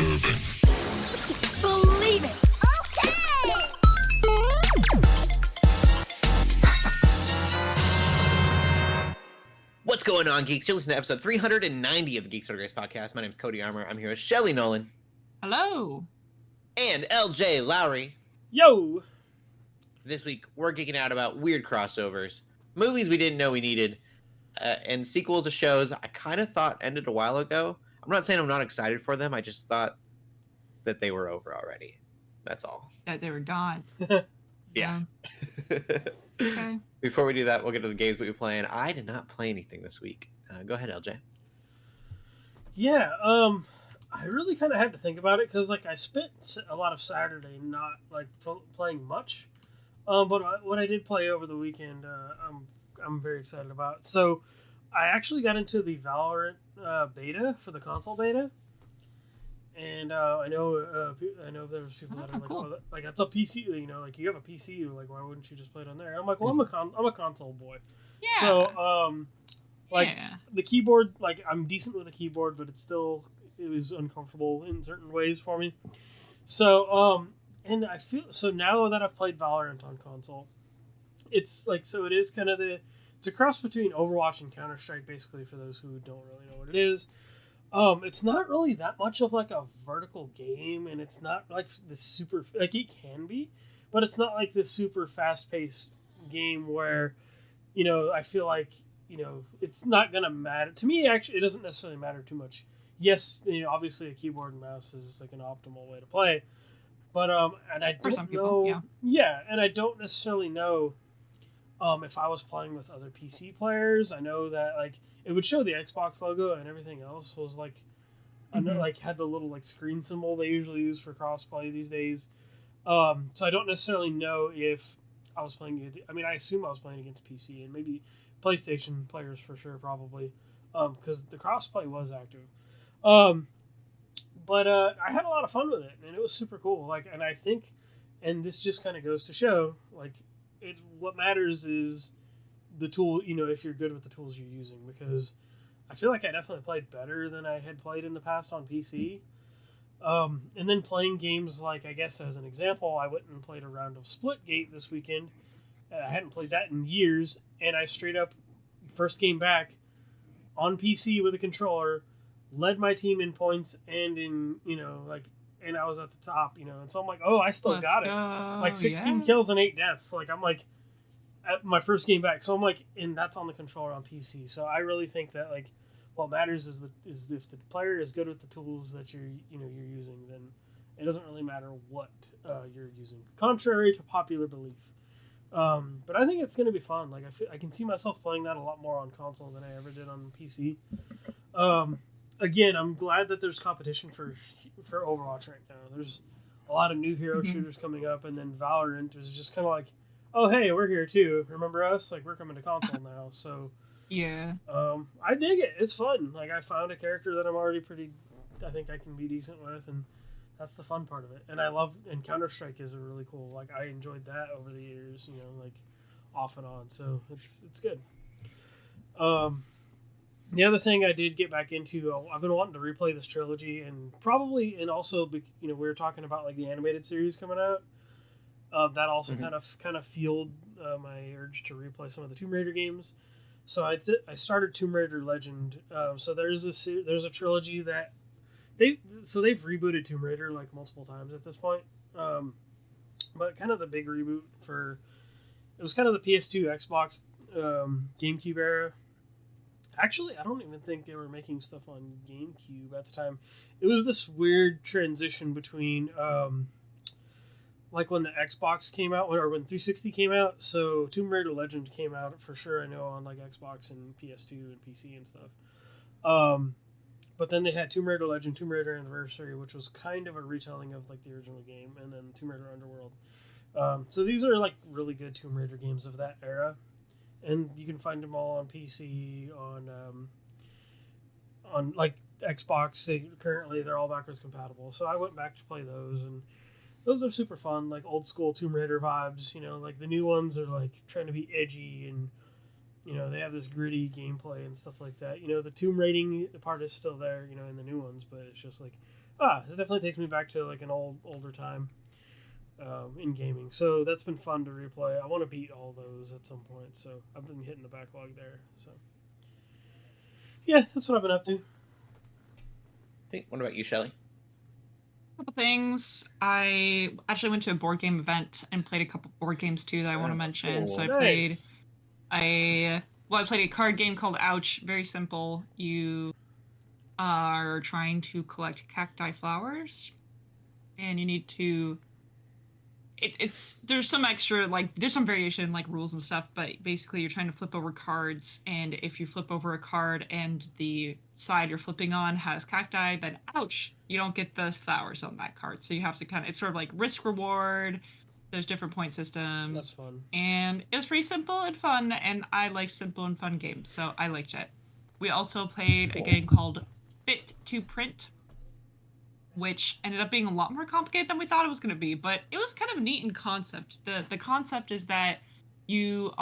Believe it. Okay. What's going on, geeks? You're listening to episode 390 of the Geeks Under Grace podcast. My name is Cody Armour. I'm here with Shelley Nollan. Hello. And Lj.Lowery. Yo. This week, we're geeking out about weird crossovers, movies we didn't know we needed, and sequels to shows I kind of thought ended a while ago. I'm not saying I'm not excited for them. I just thought that they were over already. That's all. That they were gone. Yeah. Okay. Before we do that, we'll get to the games we'll be playing. I did not play anything this week. Go ahead, LJ. Yeah, I really kind of had to think about it because, I spent a lot of Saturday not, playing much. But what I did play over the weekend, I'm very excited about. So, I actually got into the Valorant beta for the console beta. And I know there's people that are like, cool. oh, that's a PC. You have a PC. Why wouldn't you just play it on there? I'm like, well, I'm a console boy. Yeah. So, the keyboard, I'm decent with the keyboard, but it was uncomfortable in certain ways for me. So, and I feel so now that I've played Valorant on console, it's it is kind of it's a cross between Overwatch and Counter-Strike, basically, for those who don't really know what it is. It's not really that much of a vertical game, and it's not the super it can be, but it's not this super fast-paced game where, I feel it's not gonna matter to me. Actually, it doesn't necessarily matter too much. Yes, obviously a keyboard and mouse is an optimal way to play, but and I don't know, and I don't necessarily know, if I was playing with other PC players. I know that it would show the Xbox logo and everything else was had the little screen symbol they usually use for crossplay these days. So I don't necessarily know if I was playing. I assume I was playing against PC and maybe PlayStation players for sure, probably, because the crossplay was active. But I had a lot of fun with it, and it was super cool. And I think, and this just kind of goes to show, what matters is the tool, if you're good with the tools you're using, because I feel like I definitely played better than I had played in the past on PC. And then playing games I guess as an example, I went and played a round of Splitgate this weekend. I hadn't played that in years, and I straight up, first game back, on PC with a controller, led my team in points and in, and I was at the top, and so I'm like, oh, I still got it. 16 kills and 8 deaths. I'm at my first game back. So I'm and that's on the controller on PC. So I really think that what matters is if the player is good with the tools that you're using, then it doesn't really matter what you're using. Contrary to popular belief. But I think it's going to be fun. I can see myself playing that a lot more on console than I ever did on PC. Again, I'm glad that there's competition for Overwatch right now. There's a lot of new hero shooters coming up, and then Valorant is just kind of oh, hey, we're here too. Remember us? We're coming to console now. So yeah. I dig it. It's fun. I found a character that I'm already I think I can be decent with, and that's the fun part of it. And and Counter-Strike is a really cool. I enjoyed that over the years, off and on. So it's good. The other thing I did get back into, I've been wanting to replay this trilogy, and also, we were talking about the animated series coming out. That also kind of fueled my urge to replay some of the Tomb Raider games. So I started Tomb Raider Legend. So there's a trilogy that they've rebooted Tomb Raider multiple times at this point. But kind of the big reboot it was kind of the PS2, Xbox, GameCube era. Actually, I don't even think they were making stuff on GameCube at the time. It was this weird transition between when the Xbox came out, or when 360 came out. So Tomb Raider Legend came out for sure, I know, on Xbox and PS2 and PC and stuff. But then they had Tomb Raider Legend, Tomb Raider Anniversary, which was kind of a retelling of the original game, and then Tomb Raider Underworld. So these are really good Tomb Raider games of that era. And you can find them all on PC, on Xbox. Currently, they're all backwards compatible. So I went back to play those, and those are super fun, old school Tomb Raider vibes. The new ones are trying to be edgy, and they have this gritty gameplay and stuff like that. The tomb raiding part is still there, in the new ones, but it's just It definitely takes me back to like an older time in gaming. So that's been fun to replay. I want to beat all those at some point. So I've been hitting the backlog there. So yeah, that's what I've been up to. What about you, Shelley? Couple things. I actually went to a board game event and played a couple board games too that I want to mention. So I played I played a card game called Ouch. Very simple. You are trying to collect cacti flowers, and you need to. There's some extra there's some variation in rules and stuff, but basically you're trying to flip over cards, and if you flip over a card and the side you're flipping on has cacti, then ouch, you don't get the flowers on that card. So you have to it's sort of like risk reward. There's different point systems. That's fun. And it was pretty simple and fun, and I like simple and fun games, so I liked it. We also played a game called Fit to Print, which ended up being a lot more complicated than we thought it was going to be, but it was kind of neat in concept. The concept is that you're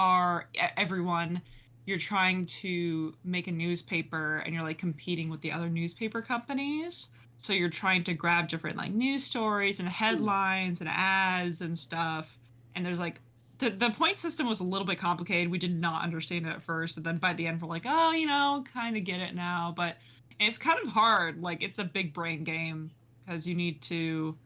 trying to make a newspaper, and you're competing with the other newspaper companies. So you're trying to grab different news stories and headlines and ads and stuff. And there's the point system was a little bit complicated. We did not understand it at first, and then by the end we're like, oh, kind of get it now. But it's kind of hard. It's a big brain game, because you need to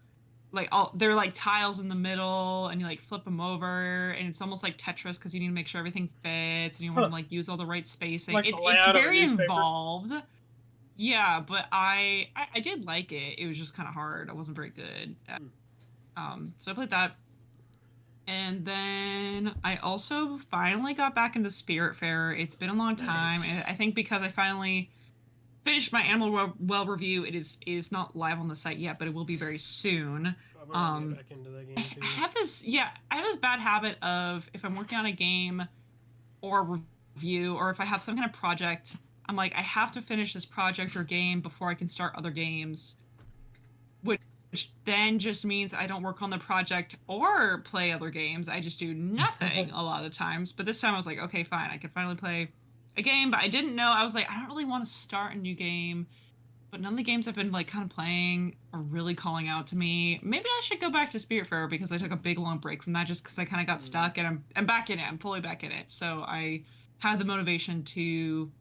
there are tiles in the middle, and you flip them over, and it's almost like Tetris, because you need to make sure everything fits, and you want to use all the right spacing. It's very involved. Yeah, but I did like it. It was just kind of hard. I wasn't very good at, so I played that. And then I also finally got back into Spiritfarer. It's been a long time. Nice. And I think because I finally finished my Animal Well review, it is not live on the site yet, but it will be very soon. I'm gonna get back into that game too. I have this bad habit of, if I'm working on a game or review, or if I have some kind of project, I'm like, I have to finish this project or game before I can start other games, which then just means I don't work on the project or play other games. I just do nothing a lot of the times. But this time I was like, okay, fine, I can finally play a game. But I didn't know. I was like, I don't really want to start a new game. But none of the games I've been kind of playing are really calling out to me. Maybe I should go back to Spiritfarer, because I took a big long break from that just because I kind of got stuck, and I'm back in it. I'm fully back in it. So I have the motivation to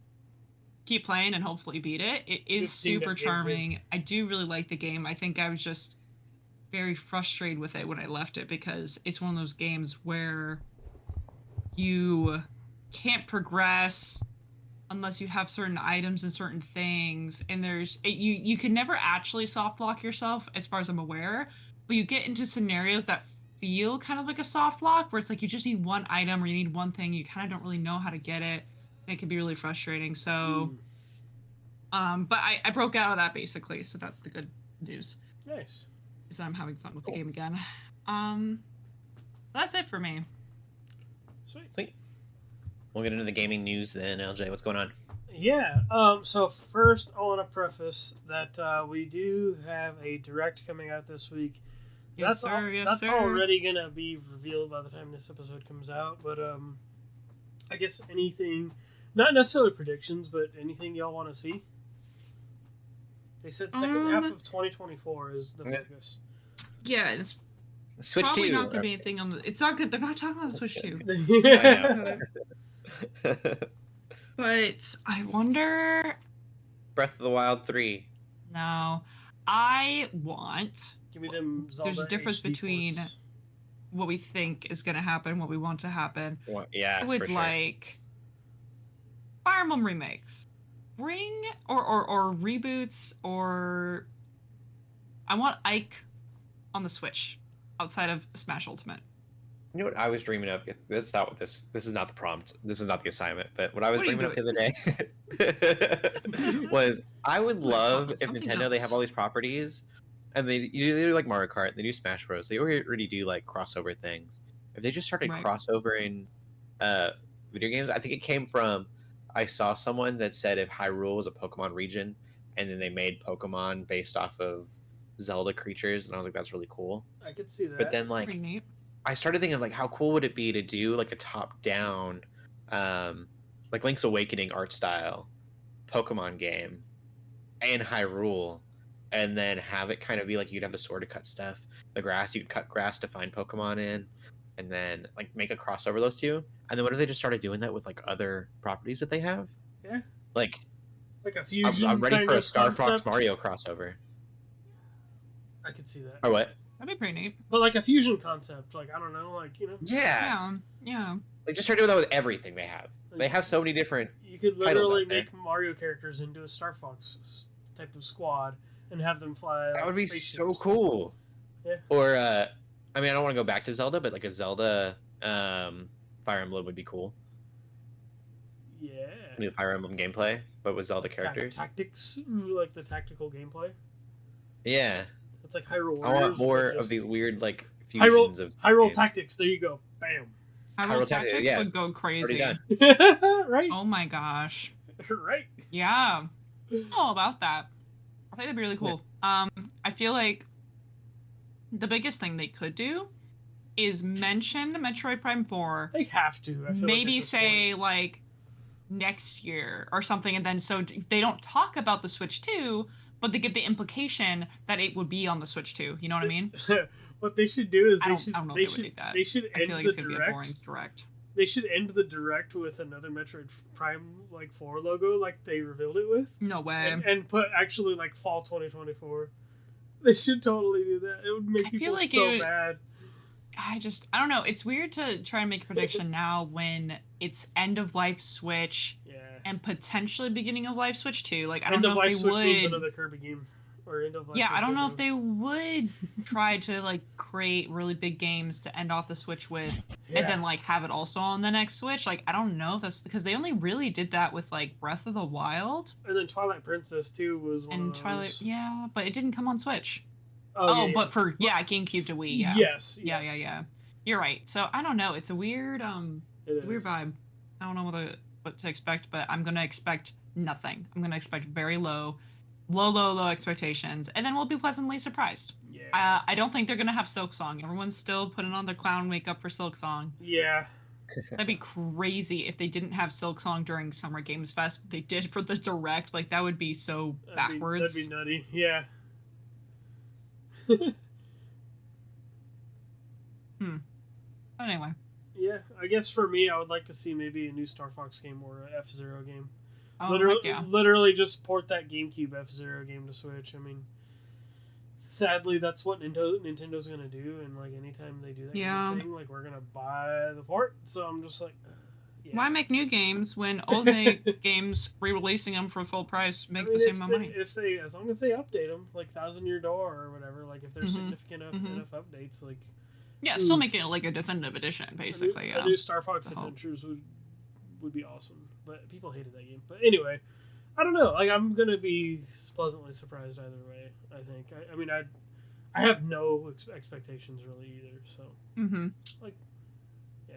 keep playing and hopefully beat it. It is super charming. I do really like the game. I think I was just very frustrated with it when I left it, because it's one of those games where you can't progress unless you have certain items and certain things, and you can never actually soft lock yourself, as far as I'm aware, but you get into scenarios that feel kind of like a soft lock, where it's you just need one item, or you need one thing, you kind of don't really know how to get it. It can be really frustrating. So but I broke out of that, basically, so that's the good news. Nice. Is that I'm having fun with the game again. That's it for me. Sweet. We'll get into the gaming news then. LJ, what's going on? Yeah. So first, I want to preface that we do have a direct coming out this week. Yes, That's already gonna be revealed by the time this episode comes out. But I guess anything, not necessarily predictions, but anything y'all want to see. They said second half of 2024 is the focus. Yeah, it's Switch probably 2. not gonna be anything on the. It's not good. They're not talking about the Switch 2. I know. But I wonder. Breath of the Wild 3. No, I want. Give me them Zelda. There's a difference HD between ports. what we think is gonna happen, what we want to happen. Well, yeah, I would for sure. like Fire Emblem remakes, or reboots, or I want Ike on the Switch outside of Smash Ultimate. You know what I was dreaming of? That's not what this is not the prompt. This is not the assignment. But what I was What are you dreaming of the other day was I would love if Something Nintendo, they else. have all these properties, and they do like Mario Kart, they do Smash Bros. They already do crossover things. If they just started Right. crossover in video games, I think it came from, I saw someone that said if Hyrule was a Pokemon region, and then they made Pokemon based off of Zelda creatures, and I was like, that's really cool. I could see that. But then Pretty neat. I started thinking of how cool would it be to do a top-down, Link's Awakening art style Pokemon game in Hyrule, and then have it kind of be like you'd have the sword to cut stuff, the grass, you could cut grass to find Pokemon in, and then like make a crossover of those two. And then what if they just started doing that with like other properties that they have? Yeah. Like Like a fusion. I'm ready kind for a of Star Fox concept. Mario crossover. I could see that. Or what? That'd be pretty neat. But like a fusion concept, like I don't know, like Yeah. Yeah. Like just start doing that with everything they have. They have so many different. You could titles literally out there. make Mario characters into a Star Fox type of squad and have them fly. That would be so spaceships. cool. Yeah. Or I mean, I don't want to go back to Zelda, but like a Zelda Fire Emblem would be cool. Yeah. New Fire Emblem gameplay, but with Zelda characters. Tactics, like the tactical gameplay. Yeah. It's like Hyrule Warriors. I want more but of just- these weird like fusions of Hyrule games. Tactics. There you go. Bam. Hyrule Tactics, Tactics yeah, would go Already crazy. done. Right. Oh my gosh. Right. Yeah. I'm all about that. I think that'd be really cool. I feel like the biggest thing they could do is mention Metroid Prime 4. They have to. I feel Maybe like at this say point. like next year or something, and then so they don't talk about the Switch 2, but they give the implication that it would be on the Switch 2. You know what I mean? What they should do is I they don't should know if they they would should do that. they should I end feel like the it's gonna be a direct. boring direct. They should end the direct with another Metroid Prime like 4 logo like they revealed it with, No way. and put actually like fall 2024. They should totally do that. It would make I feel people like so it would- bad. I don't know. It's weird to try and make a prediction now when it's end of life Switch Yeah. and potentially beginning of life Switch 2. Like I End don't of know if Life they Switch was would. another Kirby game, or End of Life. Yeah, I don't know Nintendo. if they would try to like create really big games to end off the Switch with, Yeah. and then like have it also on the next Switch. Like I don't know if that's because they only really did that with like Breath of the Wild And then Twilight Princess too was one and of Twilight. those. Yeah, but it didn't come on Switch. Oh, yeah, but for GameCube to Wii. Yeah. Yes. Yeah. You're right. So I don't know. It's a weird It weird is. vibe. I don't know what to expect, but I'm gonna expect nothing. I'm gonna expect very low expectations, and then we'll be pleasantly surprised. Yeah. I don't think they're gonna have Silk Song. Everyone's still putting on their clown makeup for Silk Song. Yeah. That'd be crazy if they didn't have Silk Song during Summer Games Fest. But they did for the direct. Like that would be so backwards. That'd be nutty. Yeah. Anyway, Yeah, I guess for me, I would like to see maybe a new Star Fox game or an F-Zero game. oh literally, heck yeah. literally just port that GameCube F-Zero game to Switch. I mean, sadly, that's what Nintendo's gonna do, and like anytime they do that kind of thing, like we're gonna buy the port. So I'm just like, yeah. Why make new games when old games re-releasing them for full price make I mean, the same if amount of money? If they, as long as they update them, like Thousand Year Door or whatever, like if there's Mhm, significant enough updates, like Yeah, still making it like a definitive edition, basically. a new Star Fox The hope. Adventures would be awesome. But people hated that game. But anyway, I don't know. Like I'm gonna be pleasantly surprised either way. I think. I mean, I have no expectations really either. So Mm-hmm. yeah.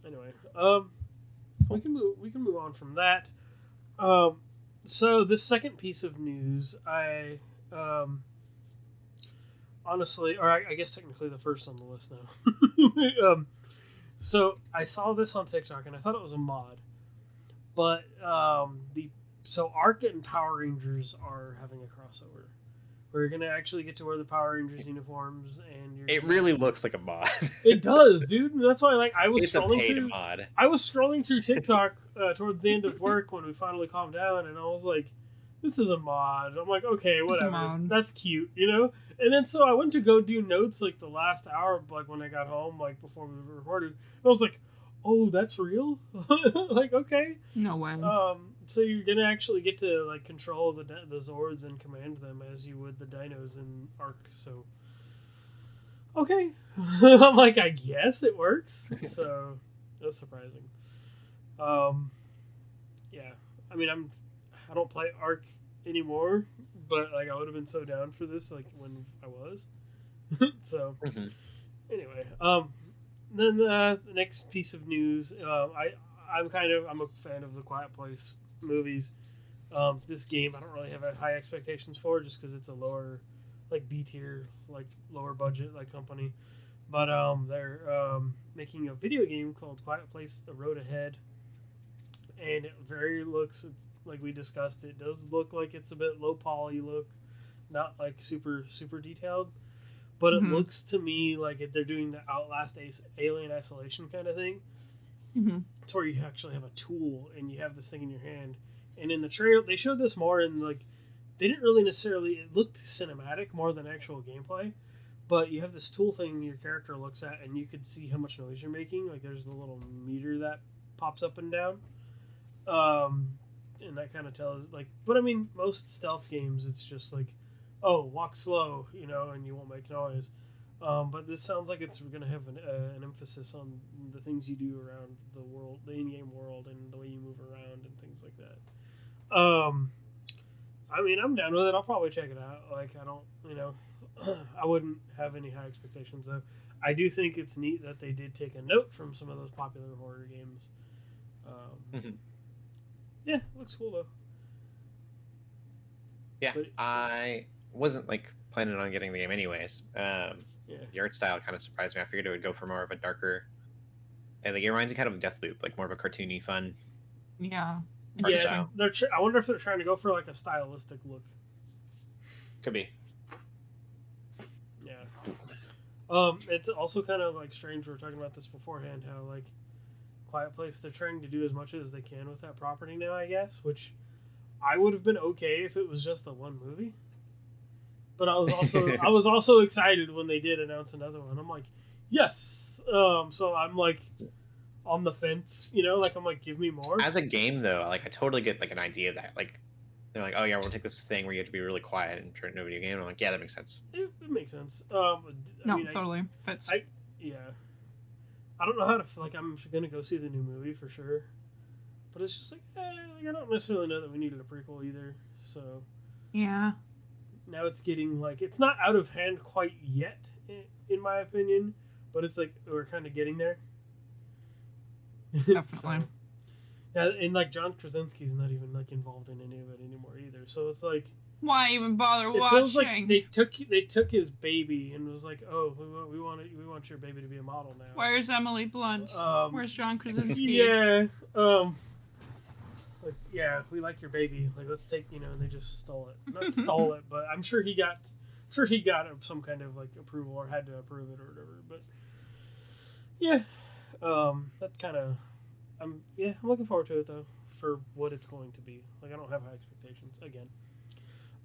Anyway, we can move on from that. So this second piece of news, I honestly, or I guess technically the first on the list now. So I saw this on TikTok and I thought it was a mod, but so Ark and Power Rangers are having a crossover. We're gonna actually get to wear the Power Rangers uniforms, and It really looks like a mod. it does, dude. And that's why, like, I was It's a scrolling paid through. mod. I was scrolling through TikTok towards the end of work when we finally calmed down, and I was like, "This is a mod." I'm like, "Okay, whatever. mod. That's cute, you know." And then so I went to go do notes like the last hour, like when I got home, like before we recorded. I was like, "Oh, that's real." Like, okay. No way. So you're gonna actually get to like control the Zords and command them as you would the dinos in Ark. So, okay, I'm like, I guess it works. So that's surprising. Yeah, I mean, I don't play Ark anymore, but like I would have been so down for this like when I was. So Mhm. anyway, then the next piece of news, I'm a fan of the Quiet Place movies. This game I don't really have high expectations for just because it's a lower, like B tier, like lower budget like company, but they're making a video game called Quiet Place: The Road Ahead, and it like we discussed, it does look like it's a bit low poly look, not like super detailed, but it looks to me like they're doing the Outlast Alien Isolation kind of thing. It's where you actually have a tool and you have this thing in your hand. And in the trailer, they showed this more in like, they didn't really necessarily, it looked cinematic more than actual gameplay, but you have this tool thing your character looks at and you can see how much noise you're making. Like there's the little meter that pops up and down. And that kind of tells, like, but I mean, most stealth games, it's just like, oh, walk slow, you know, and you won't make noise. But this sounds like it's going to have an emphasis on the things you do around the world, the in-game world, and the way you move around and things like that. I mean, I'm down with it. I'll probably check it out. Like, I don't, you know, I wouldn't have any high expectations, though. I do think it's neat that they did take a note from some of those popular horror games. Yeah, looks cool, though. Yeah, But, I wasn't, like, planning on getting the game anyways. yeah. The art style kind of surprised me. I figured it would go for more of a darker... And the game reminds me kind of Deathloop, like more of a cartoony, fun Yeah. art Yeah, style. I wonder if they're trying to go for, like, a stylistic look. Could be. Yeah. It's also kind of, like, strange, we were talking about this beforehand, how, like, Quiet Place, they're trying to do as much as they can with that property now, I guess, which I would have been okay if it was just the one movie. But I was also excited when they did announce another one. I'm like, yes. So I'm like on the fence, you know, like I'm like, give me more. As a game, though, like I totally get like an idea of that. Like they're like, oh yeah, we'll take this thing where you have to be really quiet and turn it into a video game. And I'm like, yeah, that makes sense. It makes sense. Totally. Fits. Yeah. I don't know how to feel like I'm gonna go see the new movie for sure, but it's just like, I don't necessarily know that we needed a prequel either. So Yeah. now it's getting like, it's not out of hand quite yet, in my opinion, but it's like we're kind of getting there. Definitely. Yeah, and like John Krasinski's not even like involved in any of it anymore either. So it's like, Why even bother it watching? feels like they took his baby and was like, oh, we want your baby to be a model now. Where's Emily Blunt? Where's John Krasinski? Yeah. Like, yeah, we like your baby. Like, let's take, you know, and they just stole it. Not stole it, but I'm sure he got some kind of like approval or had to approve it or whatever. But yeah, that kind of, I'm looking forward to it though for what it's going to be. Like, I don't have high expectations again.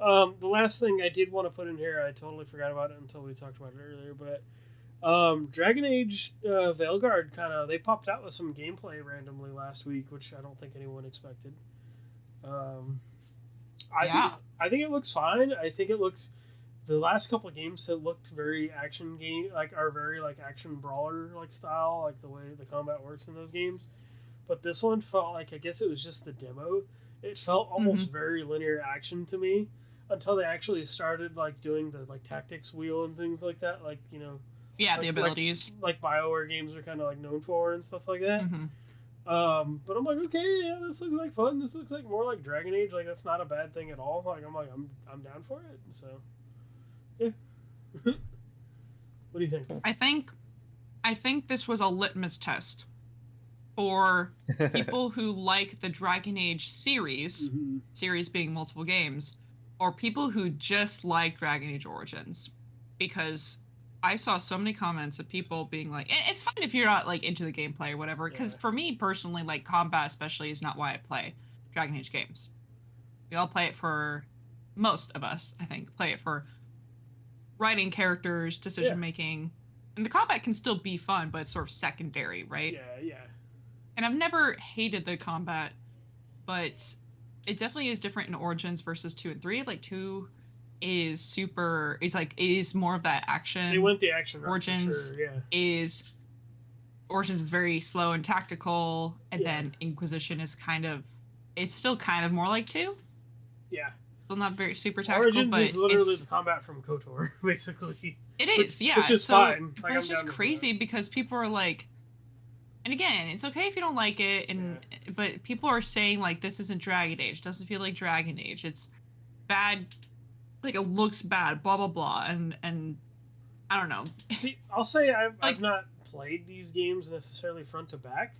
The last thing I did want to put in here, I totally forgot about it until we talked about it earlier, but Dragon Age Veilguard they popped out with some gameplay randomly last week, which I don't think anyone expected. I think it looks fine. I think it looks, the last couple of games have looked very action game, like are very like action brawler like style, like the way the combat works in those games. But this one felt like, I guess it was just the demo. It felt almost very linear action to me until they actually started like doing the like tactics wheel and things like that, like, you know. Yeah, like, the abilities. Like BioWare games are kind of like known for and stuff like that. But I'm like, okay, yeah, this looks like fun. This looks like more like Dragon Age. Like, that's not a bad thing at all. Like, I'm down for it. So, yeah. What do you think? I think this was a litmus test for people who like the Dragon Age series, series being multiple games, or people who just like Dragon Age Origins, because I saw so many comments of people being like, and it's fine if you're not like into the gameplay or whatever, because for me personally, like combat especially is not why I play Dragon Age games. We all play it for, most of us, I think, play it for writing characters, decision making, and the combat can still be fun, but it's sort of secondary, right? Yeah. And I've never hated the combat, but it definitely is different in Origins versus 2 and 3. Like 2 is it is more of that action. They went the action route. Origins for sure, Origins is very slow and tactical, and then Inquisition is it's still kind of more like 2. Yeah. Still not very super tactical, Origins but is literally the combat from KOTOR, basically. It is, which is fine. But it's just crazy because people are like, and again, it's okay if you don't like it, but people are saying like, this isn't Dragon Age. It doesn't feel like Dragon Age. It's bad. Like, it looks bad. Blah blah blah. And I don't know. See, I'll say I've not played these games necessarily front to back,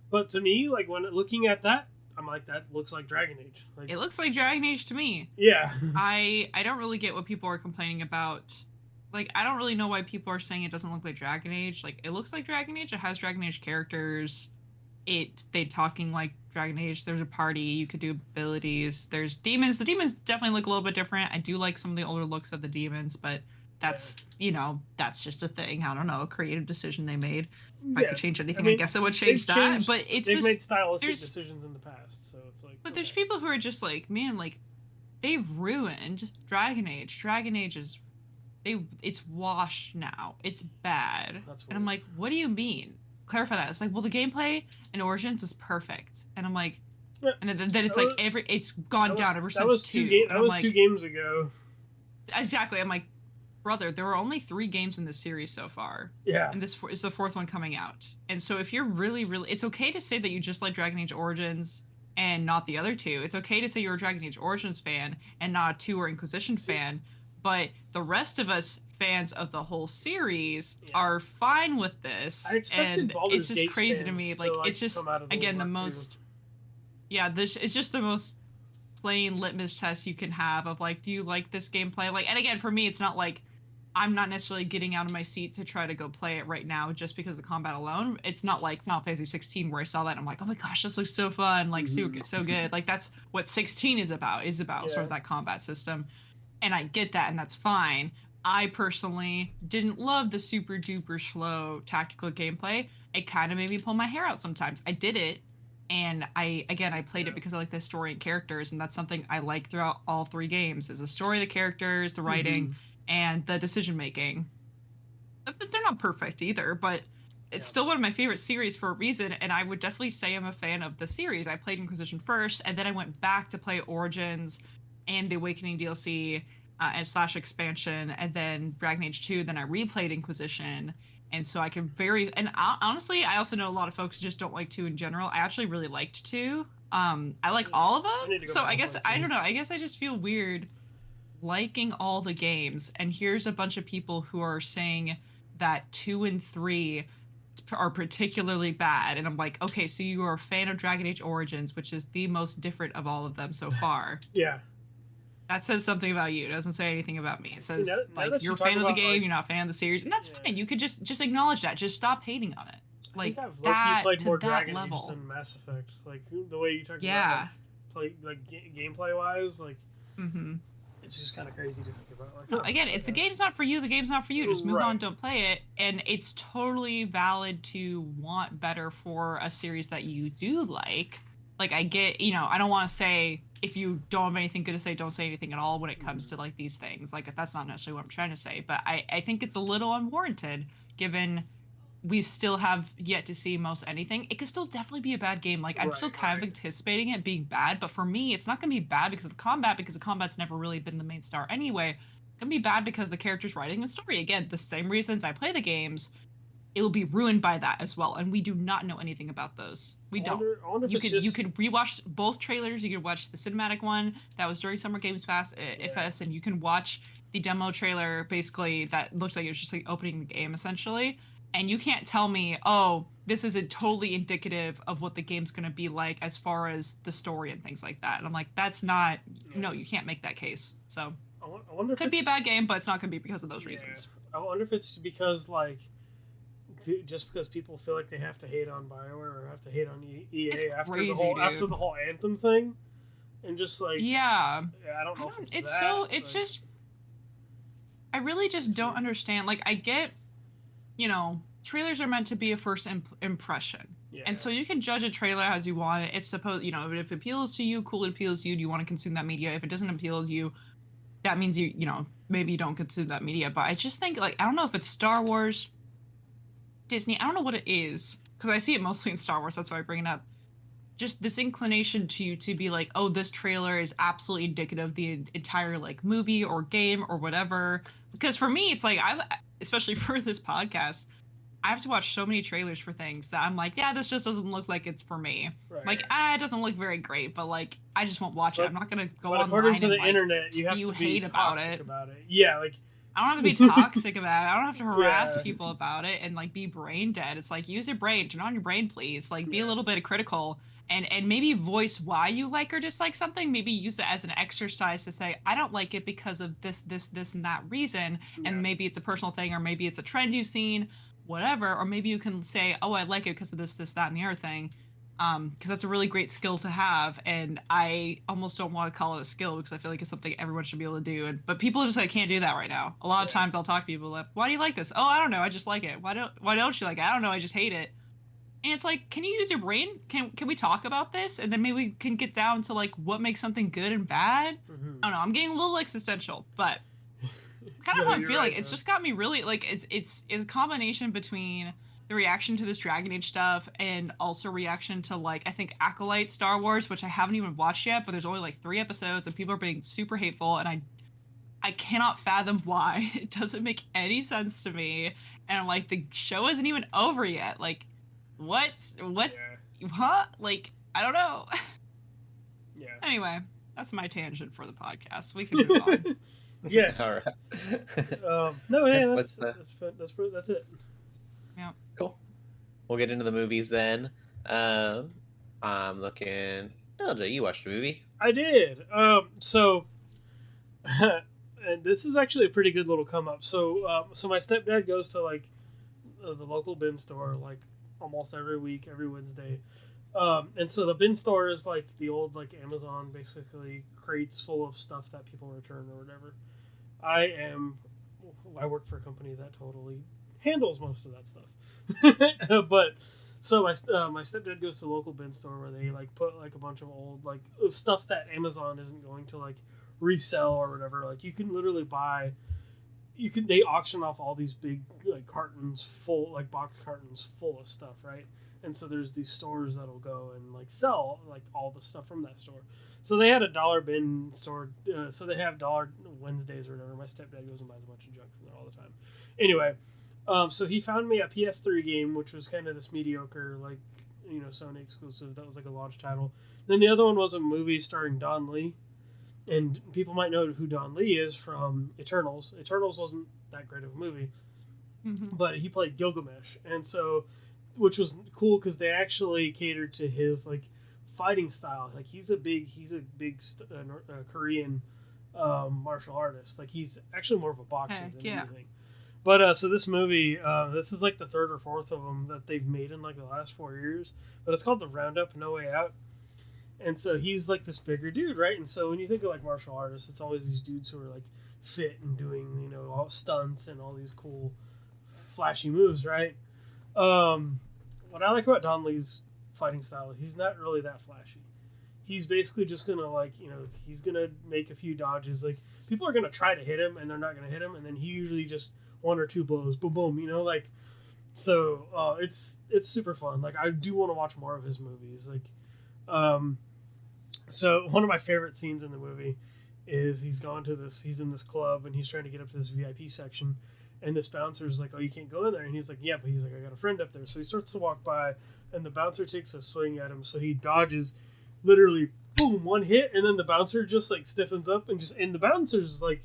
but to me, like when looking at that, I'm like, that looks like Dragon Age. Like, It looks like Dragon Age to me. yeah. I don't really get what people are complaining about. Like, I don't really know why people are saying it doesn't look like Dragon Age. Like, it looks like Dragon Age. It has Dragon Age characters. They talking like Dragon Age. There's a party. You could do abilities. There's demons. The demons definitely look a little bit different. I do like some of the older looks of the demons, but that's, that's just a thing. I don't know, a creative decision they made. If I could change anything, I guess I would change that. But they've made stylistic decisions in the past, so it's like. But there's people who are just like, man, like, they've ruined Dragon Age. Dragon Age is, it's washed now. It's bad. And I'm like, what do you mean? Clarify that. It's like, well, the gameplay in Origins was perfect, and I'm like, and then it's like it's gone down ever since 2. That was 2 games ago. Exactly. I'm like, brother, there were only 3 games in this series so far. Yeah. And this is the 4th one coming out. And so if you're really, it's okay to say that you just like Dragon Age Origins and not the other 2. It's okay to say you're a Dragon Age Origins fan and not a 2 or Inquisition fan. But the rest of us fans of the whole series are fine with this. And it's just crazy to me. Like, it's just, again, the most... Yeah, it's just the most plain litmus test you can have of, like, do you like this gameplay? Like, and again, for me, it's not like I'm not necessarily getting out of my seat to try to go play it right now just because of the combat alone. It's not like Final Fantasy 16 where I saw that and I'm like, oh my gosh, this looks so fun, like so good. Like, that's what 16 is about sort of that combat system. And I get that, and that's fine. I personally didn't love the super duper slow tactical gameplay. It kind of made me pull my hair out sometimes. I did it, and I played it because I like the story and characters, and that's something I like throughout all 3 games, is the story, the characters, the writing, and the decision making. They're not perfect either, but it's still one of my favorite series for a reason, and I would definitely say I'm a fan of the series. I played Inquisition first, and then I went back to play Origins and the Awakening DLC and / expansion, and then Dragon Age 2. Then I replayed Inquisition, and so I can honestly, I also know a lot of folks just don't like 2 in general. I actually really liked 2. I like all of them, so I guess I don't know. I guess I just feel weird liking all the games, and here's a bunch of people who are saying that 2 and 3 are particularly bad, and I'm like, okay, so you are a fan of Dragon Age Origins, which is the most different of all of them so far. Yeah. That says something about you. It doesn't say anything about me. It says, like, you're a fan of the game, you're not a fan of the series, and that's fine. You could just acknowledge that. Just stop hating on it. Like, I think I've that played more to that Dragon level. Age than Mass Effect. Like, the way you talk about gameplay-wise, like, it's just kind of crazy to think about. Like, no, again, if the game's not for you, the game's not for you. Just move on, don't play it. And it's totally valid to want better for a series that you do like. Like, I get, I don't want to say, if you don't have anything good to say, don't say anything at all when it comes to, like, these things. Like, that's not necessarily what I'm trying to say. But I think it's a little unwarranted, given we still have yet to see most anything. It could still definitely be a bad game. Like, I'm still kind of anticipating it being bad. But for me, it's not going to be bad because of the combat's never really been the main star anyway. It's going to be bad because the character's writing the story. Again, the same reasons I play the games. It will be ruined by that as well, and we do not know anything about those. We don't. You could rewatch both trailers. You could watch the cinematic one that was during Summer Games Fest, and you can watch the demo trailer, basically, that looked like it was just like opening the game essentially. And you can't tell me, oh, this isn't totally indicative of what the game's going to be like as far as the story and things like that. And I'm like, that's not. No, you can't make that case. So I wonder if could be a bad game, but it's not going to be because of those reasons. I wonder if it's because, like, just because people feel like they have to hate on BioWare or have to hate on EA after the whole Anthem thing, and just like I don't know. It's just I really just don't understand. Like, I get, trailers are meant to be a first impression, and so you can judge a trailer as you want it. It's supposed, if it appeals to you, cool. It appeals to you. Do you want to consume that media? If it doesn't appeal to you, that means maybe you don't consume that media. But I just think, like, I don't know if it's Star Wars, Disney, I don't know what it is, because I see it mostly in Star Wars, that's why I bring it up. Just this inclination to be like, oh, this trailer is absolutely indicative of the entire, like, movie or game or whatever. Because for me, it's like, especially for this podcast, I have to watch so many trailers for things that I'm like, yeah, this just doesn't look like it's for me. Right. Like, it doesn't look very great, but, like, I just won't watch it. I'm not going to go online and, like, internet, you have to be toxic about it. Yeah, like, I don't have to be toxic about it. I don't have to harass people about it and, like, be brain dead. It's like, use your brain. Turn on your brain, please. Like, be a little bit critical and maybe voice why you like or dislike something. Maybe use it as an exercise to say, I don't like it because of this, and that reason. Yeah. And maybe it's a personal thing, or maybe it's a trend you've seen, whatever. Or maybe you can say, oh, I like it because of this, that, and the other thing. Because that's a really great skill to have. And I almost don't want to call it a skill because I feel like it's something everyone should be able to do. But people just like can't do that right now. A lot of times I'll talk to people like, why do you like this? Oh, I don't know. I just like it. Why don't you like it? I don't know. I just hate it. And it's like, can you use your brain? Can we talk about this? And then maybe we can get down to like what makes something good and bad. Mm-hmm. I don't know. I'm getting a little existential, but it's kind of how I'm feeling. Right, it's just got me really like it's a combination between the reaction to this Dragon Age stuff and also reaction to like I think Acolyte Star Wars, which I haven't even watched yet, but there's only like 3 episodes and people are being super hateful, and I cannot fathom why. It doesn't make any sense to me, and I'm like, the show isn't even over yet. Like, what? Yeah. What? Like, I don't know. Yeah. Anyway, that's my tangent for the podcast. We can move on. Yeah. All right. No, yeah, What's that's it. Yeah. Cool. We'll get into the movies then. I'm looking. LJ, you watched a movie. I did. So, and this is actually a pretty good little come up. So my stepdad goes to like the local bin store like almost every week, every Wednesday. And so the bin store is like the old like Amazon, basically crates full of stuff that people return or whatever. I work for a company that totally handles most of that stuff. But so my stepdad goes to the local bin store where they like put like a bunch of old like stuff that Amazon isn't going to like resell or whatever. Like you can literally buy, they auction off all these big like cartons full, like box cartons full of stuff, right? And so there's these stores that'll go and like sell like all the stuff from that store. So they had a dollar bin store. So they have dollar Wednesdays or whatever. My stepdad goes and buys a bunch of junk from there all the time. Anyway, so he found me a PS3 game, which was kind of this mediocre, like, you know, Sony exclusive. That was like a launch title. Then the other one was a movie starring Don Lee. And people might know who Don Lee is from Eternals. Eternals wasn't that great of a movie. Mm-hmm. But he played Gilgamesh. And so, which was cool because they actually catered to his, like, fighting style. Like, he's a big Korean martial artist. Like, he's actually more of a boxer than anything. But so this movie, this is like the 3rd or 4th of them that they've made in like the last 4 years. But it's called The Roundup No Way Out. And so he's like this bigger dude, right? And so when you think of like martial artists, it's always these dudes who are like fit and doing, you know, all stunts and all these cool, flashy moves, right? What I like about Don Lee's fighting style, he's not really that flashy. He's basically just gonna like, you know, he's gonna make a few dodges. Like people are gonna try to hit him and they're not gonna hit him, and then he usually just 1 or 2 blows, boom, boom, you know, like. So it's super fun. Like I do want to watch more of his movies. Like, so one of my favorite scenes in the movie is he's in this club and he's trying to get up to this VIP section, and this bouncer's like, oh, you can't go in there. And he's like, yeah, but he's like, I got a friend up there. So he starts to walk by and the bouncer takes a swing at him. So he dodges, literally, boom, 1 hit. And then the bouncer just like stiffens up and the bouncer's like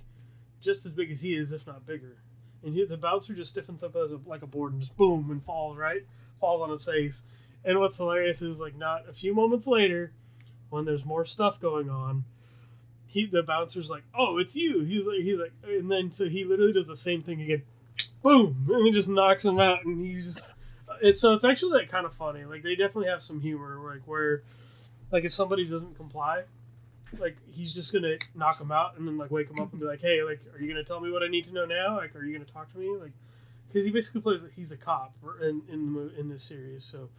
just as big as he is, if not bigger. And the bouncer just stiffens up as like a board and just boom and falls on his face. And what's hilarious is like not a few moments later, when there's more stuff going on, the bouncer's like, oh, it's you. He's like, and then so he literally does the same thing again, boom, and he just knocks him out, and it's actually like kind of funny. Like they definitely have some humor, where if somebody doesn't comply, like he's just gonna knock him out and then like wake him up and be like, hey, like, are you gonna tell me what I need to know now? Like, are you gonna talk to me? Like, because he basically plays like he's a cop in this series, so.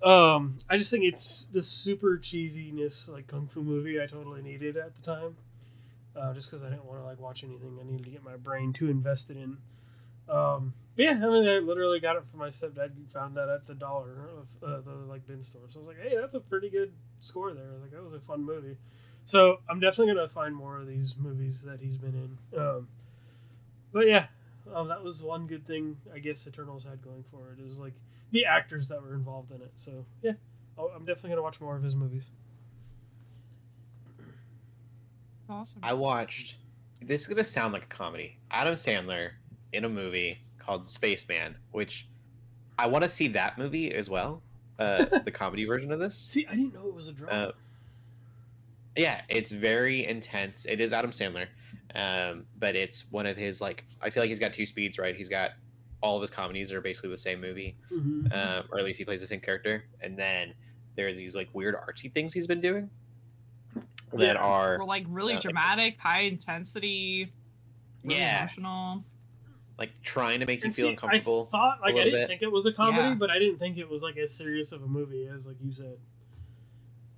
I just think it's the super cheesiness like kung fu movie I totally needed at the time, just because I didn't want to like watch anything I needed to get my brain too invested in. But yeah, I mean, I literally got it from my stepdad. Found that at the dollar of the like bin store. So I was like, hey, that's a pretty good score there. Like that was a fun movie. So I'm definitely gonna find more of these movies that he's been in. But yeah, that was one good thing I guess Eternals had going for it. It was like the actors that were involved in it. So yeah, I'm definitely gonna watch more of his movies. That's awesome. I watched. This is gonna sound like a comedy. Adam Sandler in a movie called Spaceman, which I want to see that movie as well. the comedy version of this. See, I didn't know it was a drama. Yeah, it's very intense. It is Adam Sandler, but it's one of his like. I feel like he's got two speeds, right? He's got all of his comedies are basically the same movie, or at least he plays the same character. And then there's these like weird artsy things he's been doing that are Or like really dramatic, high intensity, really emotional. Like trying to make you And feel see, uncomfortable. I thought, like, I didn't bit. think it was a comedy, Yeah. but I didn't think it was like as serious of a movie as like you said.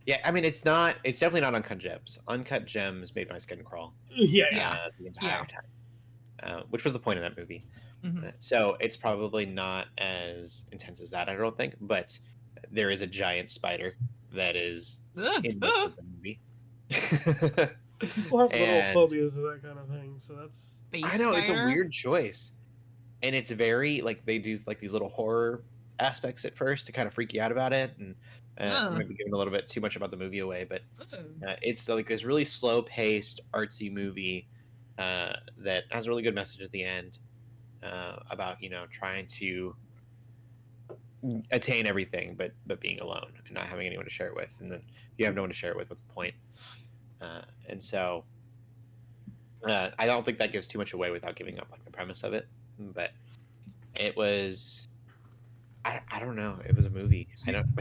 Yeah, I mean it's not. It's definitely not Uncut Gems. Uncut Gems made my skin crawl. Yeah. The entire time, which was the point of that movie. Mhm. So it's probably not as intense as that, I don't think. But there is a giant spider that is in most of the movie. People have little And- phobias of that kind of thing, so that's. I know it's a weird choice, and it's very like they do like these little horror aspects at first to kind of freak you out about it, and maybe giving a little bit too much about the movie away, but it's like this really slow paced artsy movie that has a really good message at the end about trying to attain everything but being alone and not having anyone to share it with, and then if you have no one to share it with, what's the point? And so I don't think that gives too much away without giving up like the premise of it, but it was I don't know, it was a movie. I don't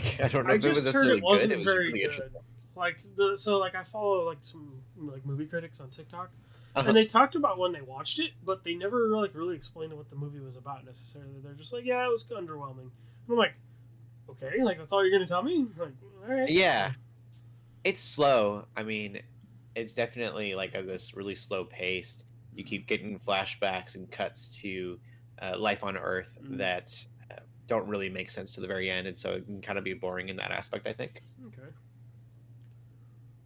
know I if it was just heard necessarily it wasn't good. It was very really good. interesting. Like I follow like some like movie critics on TikTok, Uh-huh. and they talked about when they watched it, but they never like really explained what the movie was about necessarily. They're just like, yeah, it was underwhelming. And I'm like, okay, like that's all you're gonna tell me? Like, all right. Yeah, it's slow. I mean, it's definitely like this really slow paced. You keep getting flashbacks and cuts to life on Earth that don't really make sense to the very end, and so it can kind of be boring in that aspect, I think. Okay.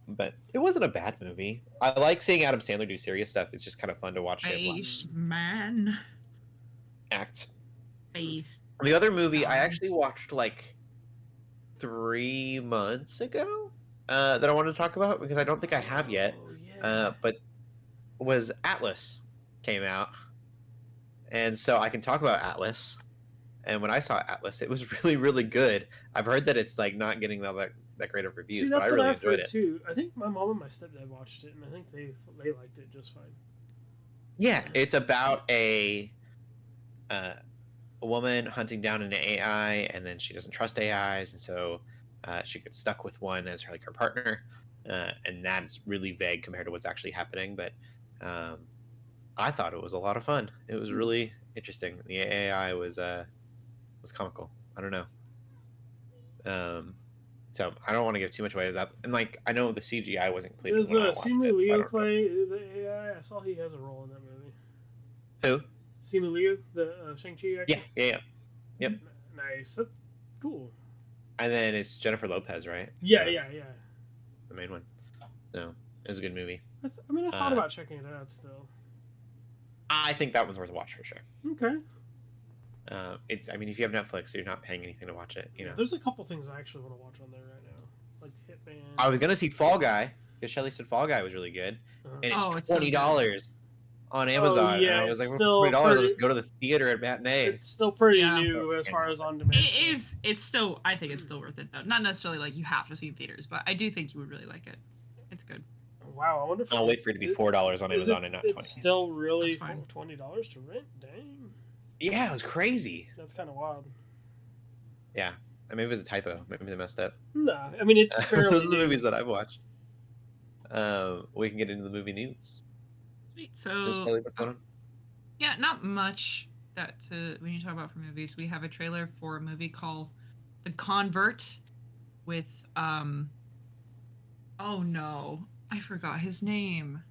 But it wasn't a bad movie. I like seeing Adam Sandler do serious stuff. It's just kind of fun to watch him like, Man. act. Face. The other movie I actually watched like 3 months ago that I wanted to talk about because I don't think I have yet. Oh, yeah. But was Atlas came out, and so I can talk about Atlas. And when I saw Atlas, it was really, really good. I've heard that it's like not getting all that great of reviews, See, but I that's really what I've enjoyed heard it. too. I think my mom and my stepdad watched it, and I think they liked it just fine. Yeah, it's about a woman hunting down an AI, and then she doesn't trust AIs, and so she gets stuck with one as her partner, and that's really vague compared to what's actually happening. But I thought it was a lot of fun. It was really interesting. The AI was comical. I don't know. So I don't want to give too much away of that. And like I know the CGI wasn't clear. Does Simu Liu play the AI? I saw he has a role in that movie. Who? Simu Liu, the Shang-Chi actor? Yeah. Yep. Nice. That's cool. And then it's Jennifer Lopez, right? Yeah, So, yeah. the main one. No, it was a good movie. I mean, I thought about checking it out still. I think that one's worth a watch for sure. Okay. I mean, if you have Netflix, you're not paying anything to watch it. There's a couple things I actually want to watch on there right now, like Hitman. I was gonna see Fall Guy because Shelley said Fall Guy was really good, and Oh, it's it's so good. $20 on Amazon. yeah, and I was like, it's well, still $20, I'll pretty- just go to the theater at matinee. It's still pretty Yeah. new as far as on demand. It is. It's still. I think it's still worth it though. Not necessarily like you have to see in theaters, but I do think you would really like it. It's good. Wow, I wonder if I'll wait for it to be $4 on Amazon and not $20. It's still really That's fine. $20 to rent. Dang, Yeah, it was crazy. that's kind of wild. Yeah, maybe it was a typo. Maybe they messed up. Nah, I mean it's fairly. Those are the new. movies that I've watched. We can get into the movie news. Sweet. Shelley, So what's going on? yeah, not much that we need to talk about for movies. We have a trailer for a movie called The Convert with oh no, I forgot his name.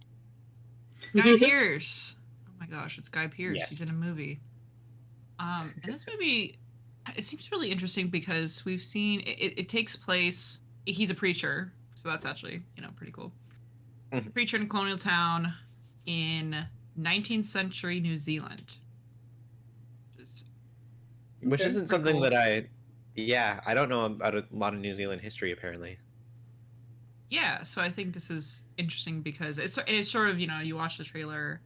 Guy Pearce. Oh my gosh, it's Guy Pearce. Yes. He's in a movie. And this movie, it seems really interesting because we've seen it takes place. He's a preacher, so that's actually pretty cool. Mhm. A preacher in a colonial town in 19th century New Zealand. Which Okay, isn't pretty something cool. that I don't know about a lot of New Zealand history apparently. Yeah, so I think this is interesting because it's sort of, you watch the trailer,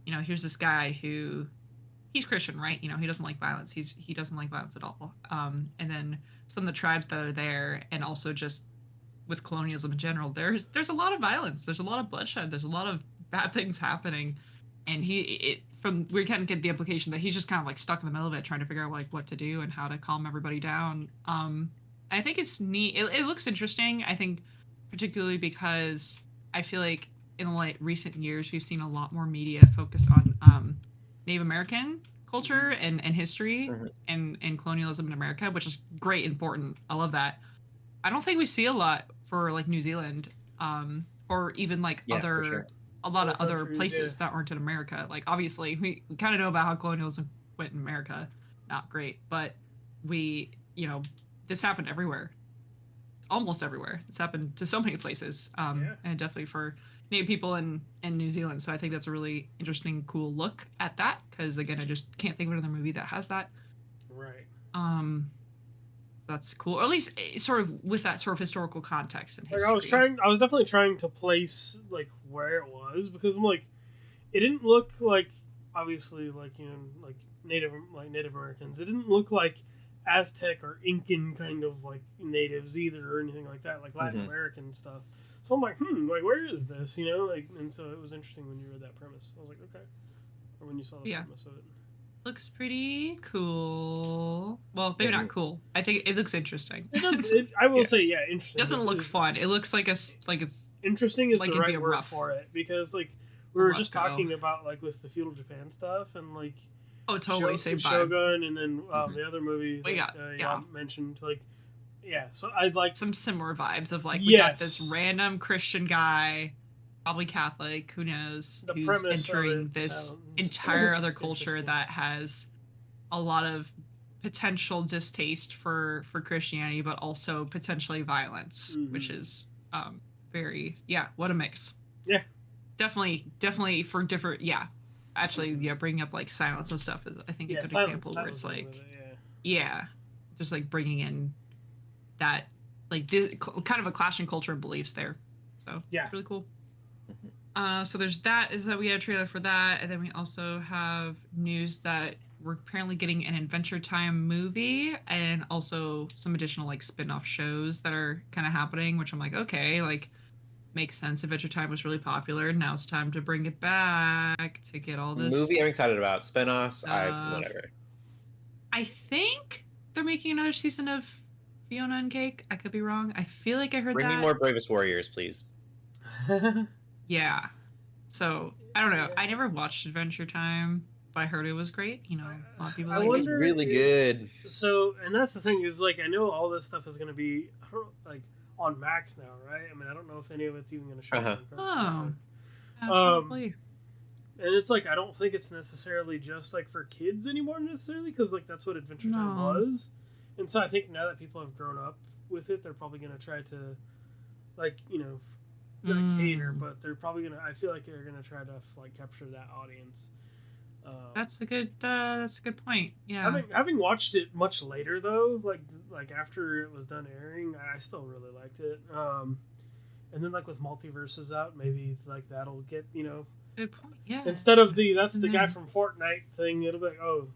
here's this guy who he's Christian, right? He doesn't like violence. He doesn't like violence at all. And then some of the tribes that are there, and also just with colonialism in general, there's a lot of violence, there's a lot of bloodshed, there's a lot of bad things happening, and we kind of get the implication that he's just kind of like stuck in the middle of it, trying to figure out like what to do and how to calm everybody down. I think it's neat. It looks interesting. I think particularly because I feel like in like recent years we've seen a lot more media focused on Native American culture and history and colonialism in America, which is great, important. I love that. I don't think we see a lot for like New Zealand, or even like a lot of other places that aren't in America. Like obviously we kind of know about how colonialism went in America, not great, but this happened everywhere, almost everywhere. It's happened to so many places, and definitely for Native people in New Zealand. So I think that's a really interesting, cool look at that, because again, I just can't think of another movie that has that. Right. That's cool, or at least sort of with that sort of historical context and history. Like I was definitely trying to place like where it was, because I'm like, it didn't look like, obviously, like, like Native Americans. It didn't look like Aztec or Incan kind of like natives either, or anything like that, like Latin American stuff. So I'm like, like where is this? And so it was interesting when you read that premise. I was like, okay, or when you saw the premise of it. Looks pretty cool. Well, maybe not cool. I think it looks interesting. It does. I will say, interesting. It doesn't look fun. It looks like it's interesting is like the right word for it, because like we were just talking about like with the feudal Japan stuff and like totally same vibe. Shogun, and then the other movie that y'all mentioned, like so I'd like some similar vibes of like we got this random Christian guy, probably Catholic, who knows, who's entering this entire other culture that has a lot of potential distaste for Christianity, but also potentially violence, which is very what a mix. Definitely for different actually bringing up like silence and stuff is I think a good example where it's like just like bringing in that like this, kind of a clash in culture and beliefs there, so it's really cool. So there's that, is that we had a trailer for that, and then we also have news that we're apparently getting an Adventure Time movie, and also some additional like spin-off shows that are kind of happening, which I'm like, okay, like makes sense. Adventure Time was really popular. Now it's time to bring it back to get all this movie I'm excited about. Spin-offs, whatever. I think they're making another season of Fiona and Cake. I could be wrong. I feel like I heard Bring that. me more Bravest Warriors, please. Yeah. So I don't know. I never watched Adventure Time, but I heard it was great. A lot of people like it. It's really good. So, and that's the thing is, like, I know all this stuff is going to be like on Max now, right? I mean, I don't know if any of it's even going to show up. Probably. And it's like, I don't think it's necessarily just like for kids anymore necessarily, because like that's what Adventure Time was. And so I think now that people have grown up with it, they're probably going to try to, like, not cater, but they're probably gonna. I feel like they're gonna try to like capture that audience. That's a good point. Yeah. Having watched it much later though, like after it was done airing, I still really liked it. And then like with Multiverses out, maybe like that'll get Good point. Yeah. Instead of the guy from Fortnite thing, it'll be like, oh,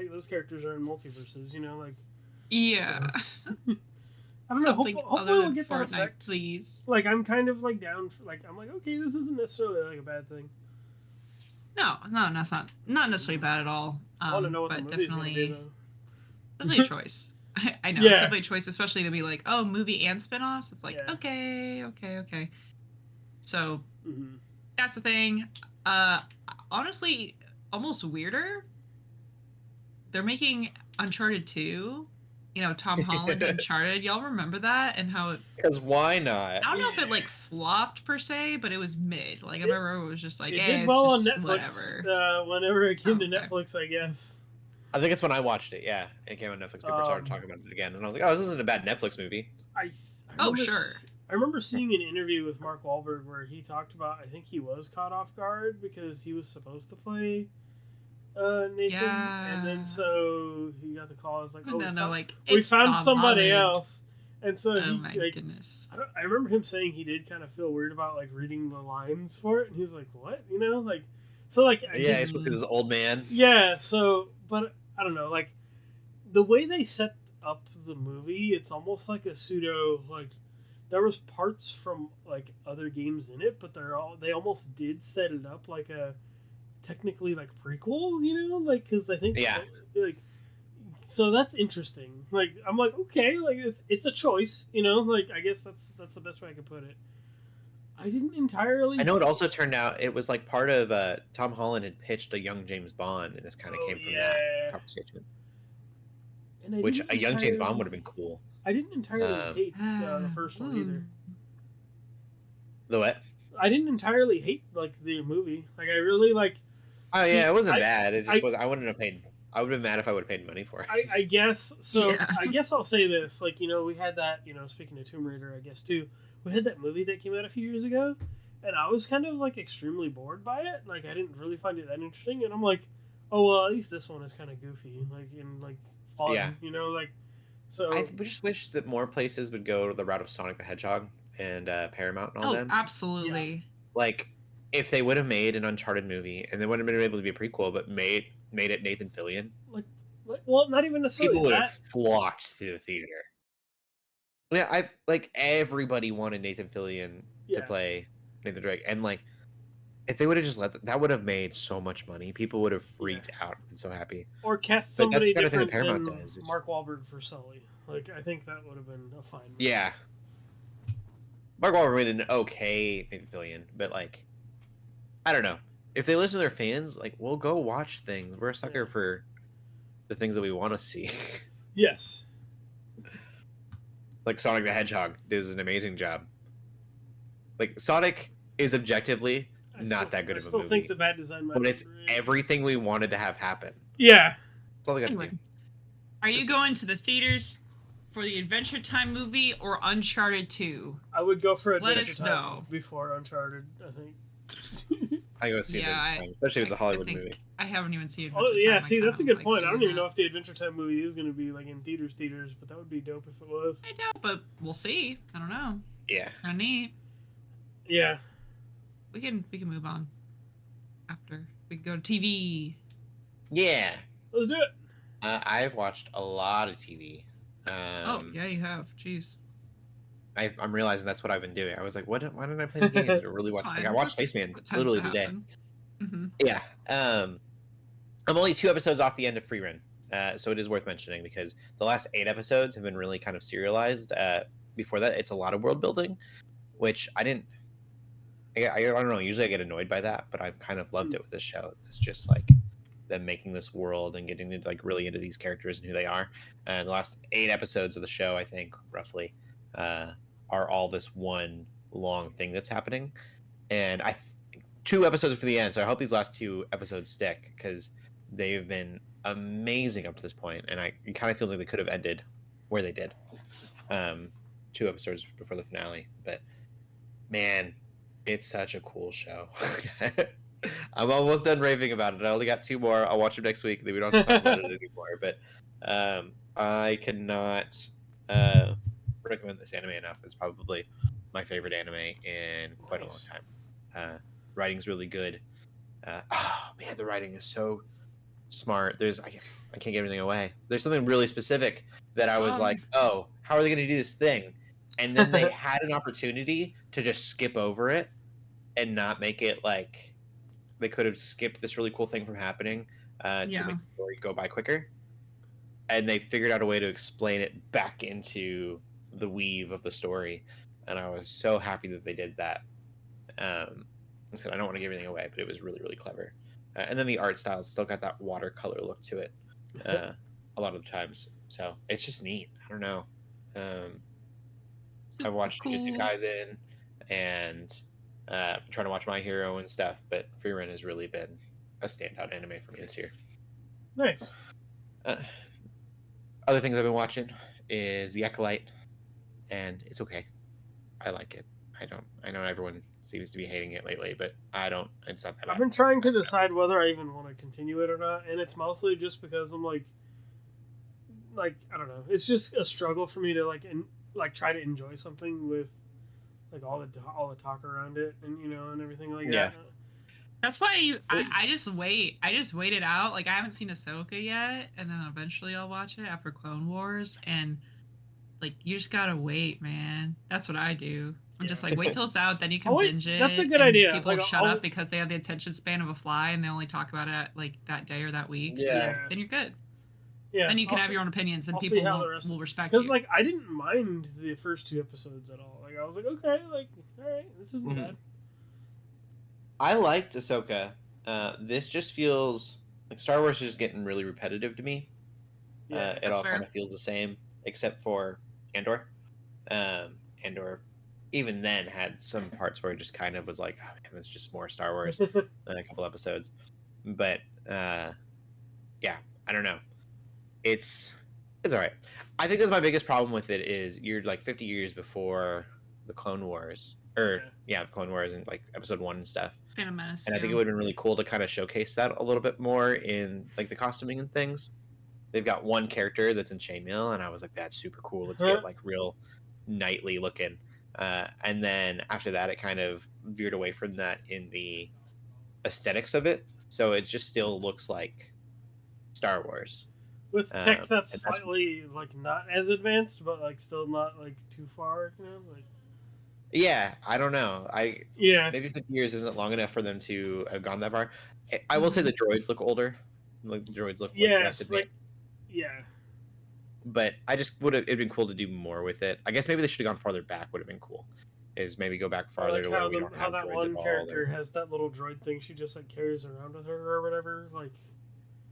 those characters are in Multiverses, like. Yeah. So. I don't know. Hopefully we'll get that effect. Please. Like, I'm kind of like down. I'm like, okay, this isn't necessarily like a bad thing. No, that's not necessarily bad at all. I want to know what the movie's gonna be, though. Definitely a choice. I know, it's definitely a choice, especially to be like, oh, movie and spinoffs. It's like, okay. So that's the thing. Honestly, almost weirder. They're making Uncharted 2. Tom Holland Uncharted. Y'all remember that and how it... Because why not? I don't know if it like flopped per se, but it was mid. Like I remember it was just like, it did well on Netflix. Whatever. Whenever it came to Netflix, I guess. I think it's when I watched it. Yeah, it came on Netflix. People started talking about it again, and I was like, oh, this isn't a bad Netflix movie. Sure. I remember seeing an interview with Mark Wahlberg where he talked about. I think he was caught off guard because he was supposed to play. Nathan, and then so he got the call. It's like, we found somebody else, and so goodness. I remember him saying he did kind of feel weird about like reading the lines for it, and he's like, "What?" It's because he's an old man. Yeah. So, but I don't know, like the way they set up the movie. It's almost like a pseudo, like, there was parts from like other games in it, but they almost did set it up like a technically like prequel, like, because I think like, so that's interesting. Like, I'm like, okay, like it's a choice, like, I guess that's the best way I could put it. I didn't entirely. I know it also turned out it was like part of Tom Holland had pitched a young James Bond, and this kind of came from that conversation. And which a young James Bond would have been cool. I didn't entirely hate the first one either. The what? I didn't entirely hate like the movie. Like, I really like. Oh yeah, it wasn't bad. It just was. I wouldn't have paid. I would have been mad if I would have paid money for it. I guess so. Yeah. I guess I'll say this. Like, we had that. Speaking of Tomb Raider, I guess too. We had that movie that came out a few years ago, and I was kind of like extremely bored by it. Like, I didn't really find it that interesting. And I'm like, oh well, at least this one is kind of goofy, like, and like fun. Yeah. Like. So I just wish that more places would go the route of Sonic the Hedgehog and Paramount and all them. Absolutely. Yeah. Like, if they would have made an Uncharted movie and they wouldn't have been able to be a prequel, but made it Nathan Fillion. Like, well, not even necessarily. People would have flocked to the theater. Yeah, everybody wanted Nathan Fillion to play Nathan Drake, and like, if they would have just that would have made so much money. People would have freaked out and been so happy. Or cast somebody different than Mark Wahlberg for Sully. Like, I think that would have been a fine movie. Yeah. Mark Wahlberg made an okay Nathan Fillion, but like, I don't know. If they listen to their fans, like, we'll go watch things. We're a sucker for the things that we want to see. Yes. Like Sonic the Hedgehog does an amazing job. Like, Sonic is objectively not that good of a movie. I still think the bad design might but it's everything we wanted to have happen. Yeah. That's all they got to do. Are you going to the theaters for the Adventure Time movie or Uncharted 2? I would go for Adventure Let us Time know. Before Uncharted, I think. I go see it, especially if it's a Hollywood movie. I haven't even seen it. Oh yeah, see, that's a good point. I don't even know if the Adventure Time movie is going to be like in theaters, but that would be dope if it was. I doubt, but we'll see. I don't know. Yeah. Kind of neat. Yeah. We can move on after we can go to TV. Yeah. Let's do it. I've watched a lot of TV. Oh yeah, you have. Jeez. I'm realizing that's what I've been doing. I was like, why didn't I play the games or really watch? Like, I watched Spaceman literally today. Mm-hmm. Yeah. I'm only 2 episodes off the end of Free Run, so it is worth mentioning because the last 8 episodes have been really kind of serialized. Before that, it's a lot of world building, which I don't know. Usually, I get annoyed by that, but I've kind of loved it with this show. It's just like them making this world and getting into, like, really into these characters and who they are. And the last 8 episodes of the show, I think, roughly, are all this one long thing that's happening. And 2 episodes for the end, so I hope these last 2 episodes stick because they've been amazing up to this point, and it kind of feels like they could have ended where they did. 2 episodes before the finale, but man, it's such a cool show. I'm almost done raving about it. I only got 2 more. I'll watch them next week. Then we don't have to talk about it anymore. But I cannot recommend this anime enough. It's probably my favorite anime in quite a long time. Writing's really good. Oh man, the writing is so smart. I can't give anything away. There's something really specific that I was like, oh, how are they going to do this thing? And then they had an opportunity to just skip over it and not make it like they could have skipped this really cool thing from happening to make the story go by quicker. And they figured out a way to explain it back into the weave of the story. And I was so happy that they did that. I said I don't want to give anything away, but it was really, really clever. And then the art style still got that watercolor look to it a lot of the times. So it's just neat. I don't know. I've watched Jujutsu Kaisen and trying to watch My Hero and stuff, but Free Run has really been a standout anime for me this year. Nice. Other things I've been watching is The Acolyte, and it's okay. I like it. I know everyone seems to be hating it lately, but I don't. It's not that bad. I've been trying to decide whether I even want to continue it or not, and it's mostly just because I'm like I don't know. It's just a struggle for me to try to enjoy something with like all the talk around it and and everything like that. That's why I just wait. I just wait it out. Like I haven't seen Ahsoka yet, and then eventually I'll watch it after Clone Wars. And like you just gotta wait, man. That's what I do. I'm just like wait till it's out, then you can binge it. That's a good and idea. People Like, shut up because they have the attention span of a fly, and they only talk about it like that day or that week. Yeah. So then you're good. Yeah. Then you can have your own opinions, and I'll see people how the rest- will respect you. Because like I didn't mind the first 2 episodes at all. Like I was like, okay, like all right, this isn't bad. I liked Ahsoka. This just feels like Star Wars is just getting really repetitive to me. Yeah, It all kind of feels the same, except for Andor. Andor, even then, had some parts where it just kind of was like, oh man, it's just more Star Wars in a couple episodes. But yeah, I don't know. It's all right. I think that's my biggest problem with it is you're like 50 years before the Clone Wars, or the Clone Wars and like Episode 1 and stuff. Phantom Menace. And I think it would have been really cool to kind of showcase that a little bit more in like the costuming and things. They've got one character that's in chainmail, and I was like, that's super cool. Let's get like real knightly looking. And then after that, it kind of veered away from that in the aesthetics of it. So it just still looks like Star Wars. With tech that's slightly like not as advanced, but like still not like too far, you know? Like yeah, I don't know. Maybe 50 years isn't long enough for them to have gone that far. I will say the droids look older. Like the droids look less advanced. Like yeah. But I just it'd been cool to do more with it. I guess maybe they should have gone farther back. Would have been cool. Is maybe go back farther like to where we don't have that droids one at all. character has that little droid thing she just like carries around with her or whatever. Like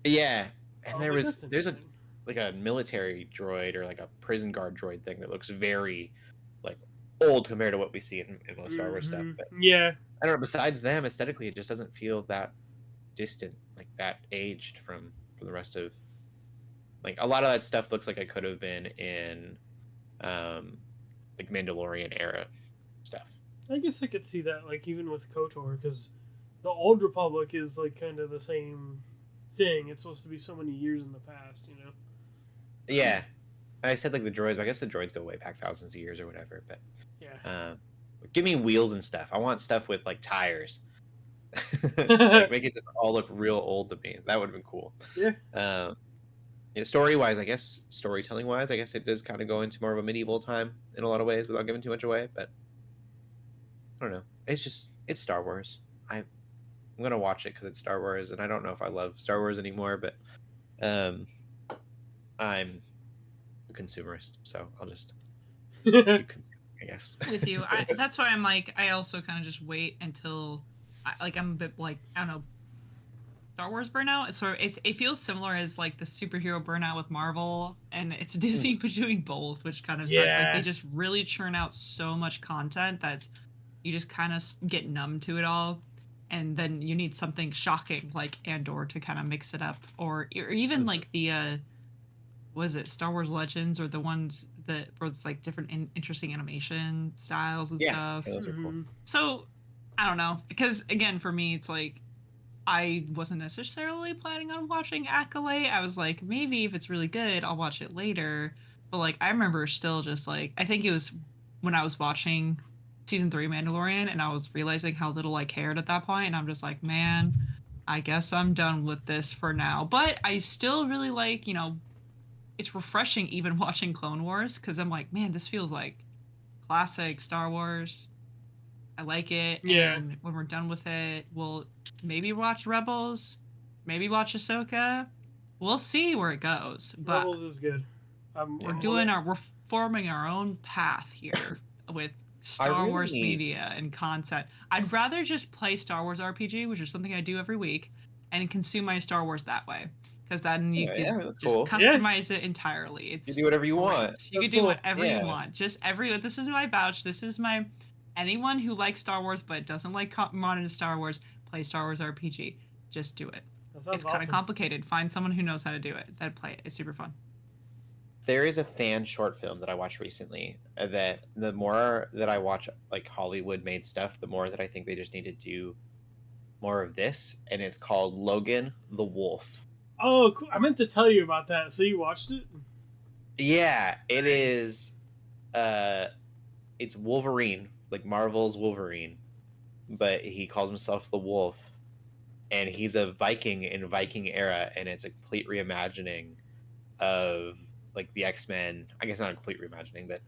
yeah, and there's a military droid or like a prison guard droid thing that looks very like old compared to what we see in most Star Wars stuff. But yeah, I don't know. Besides them, aesthetically, it just doesn't feel that distant, like that aged from the rest of. Like a lot of that stuff looks like it could have been in, like Mandalorian era stuff. I guess I could see that, like even with KOTOR, because the Old Republic is like kind of the same thing. It's supposed to be so many years in the past, you know. Yeah, I said like the droids, but I guess the droids go way back thousands of years or whatever. But yeah, give me wheels and stuff. I want stuff with like tires. Like, make it just all look real old to me. That would have been cool. Yeah. Story wise, I guess storytelling wise, I guess it does kind of go into more of a medieval time in a lot of ways without giving too much away. But I don't know. It's Star Wars. I'm gonna watch it because it's Star Wars, and I don't know if I love Star Wars anymore, but I'm a consumerist, so I'll just keep consuming, I guess. With you, that's why I'm like, I also kind of just wait until, I'm a bit like, I don't know, Star Wars burnout. It's sort of, it feels similar as like the superhero burnout with Marvel, and it's Disney doing both, which kind of sucks. Like they just really churn out so much content that you just kind of get numb to it all, and then you need something shocking like Andor to kind of mix it up, or even like the was it Star Wars Legends, or the ones that where it's like different interesting animation styles and stuff. Yeah, those are cool. So I don't know, because again for me it's like I wasn't necessarily planning on watching Acolyte. I was like, maybe if it's really good, I'll watch it later. But like, I remember still just like, I think it was when I was watching season 3 Mandalorian, and I was realizing how little I cared at that point, and I'm just like, man, I guess I'm done with this for now. But I still really like, you know, it's refreshing even watching Clone Wars, because I'm like, man, this feels like classic Star Wars. I like it. Yeah. And when we're done with it, we'll maybe watch Rebels, maybe watch Ahsoka. We'll see where it goes. But Rebels is good. we're forming our own path here with Star Wars media and content. I'd rather just play Star Wars RPG, which is something I do every week, and consume my Star Wars that way. Because then you can just customize it entirely. You do whatever you want. You can do whatever you want. Just this is my vouch. This is my... Anyone who likes Star Wars but doesn't like modern Star Wars, play Star Wars RPG. Just do it. It's kind of complicated. Find someone who knows how to do it. Then play it. It's super fun. There is a fan short film that I watched recently that the more that I watch like Hollywood made stuff, the more that I think they just need to do more of this. And it's called Logan the Wolf. Oh, cool. I meant to tell you about that. So you watched it? Yeah, it is. It's Wolverine. Like Marvel's Wolverine, but he calls himself the Wolf, and he's a Viking in Viking era, and it's a complete reimagining of like the X-Men. I guess not a complete reimagining, but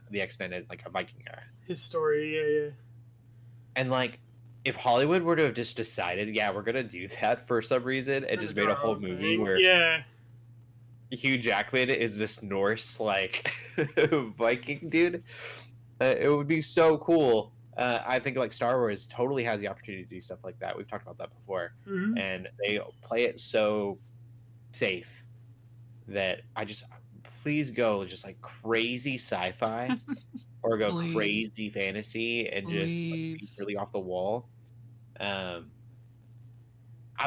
the X-Men is like a Viking era. His story, yeah. And like, if Hollywood were to have just decided, yeah, we're gonna do that for some reason, and just made a whole movie where Hugh Jackman is this Norse like Viking dude, it would be so cool. I think like Star Wars totally has the opportunity to do stuff like that. We've talked about that before, and they play it so safe that I just please go just like crazy sci-fi or go crazy fantasy and just like, be really off the wall. I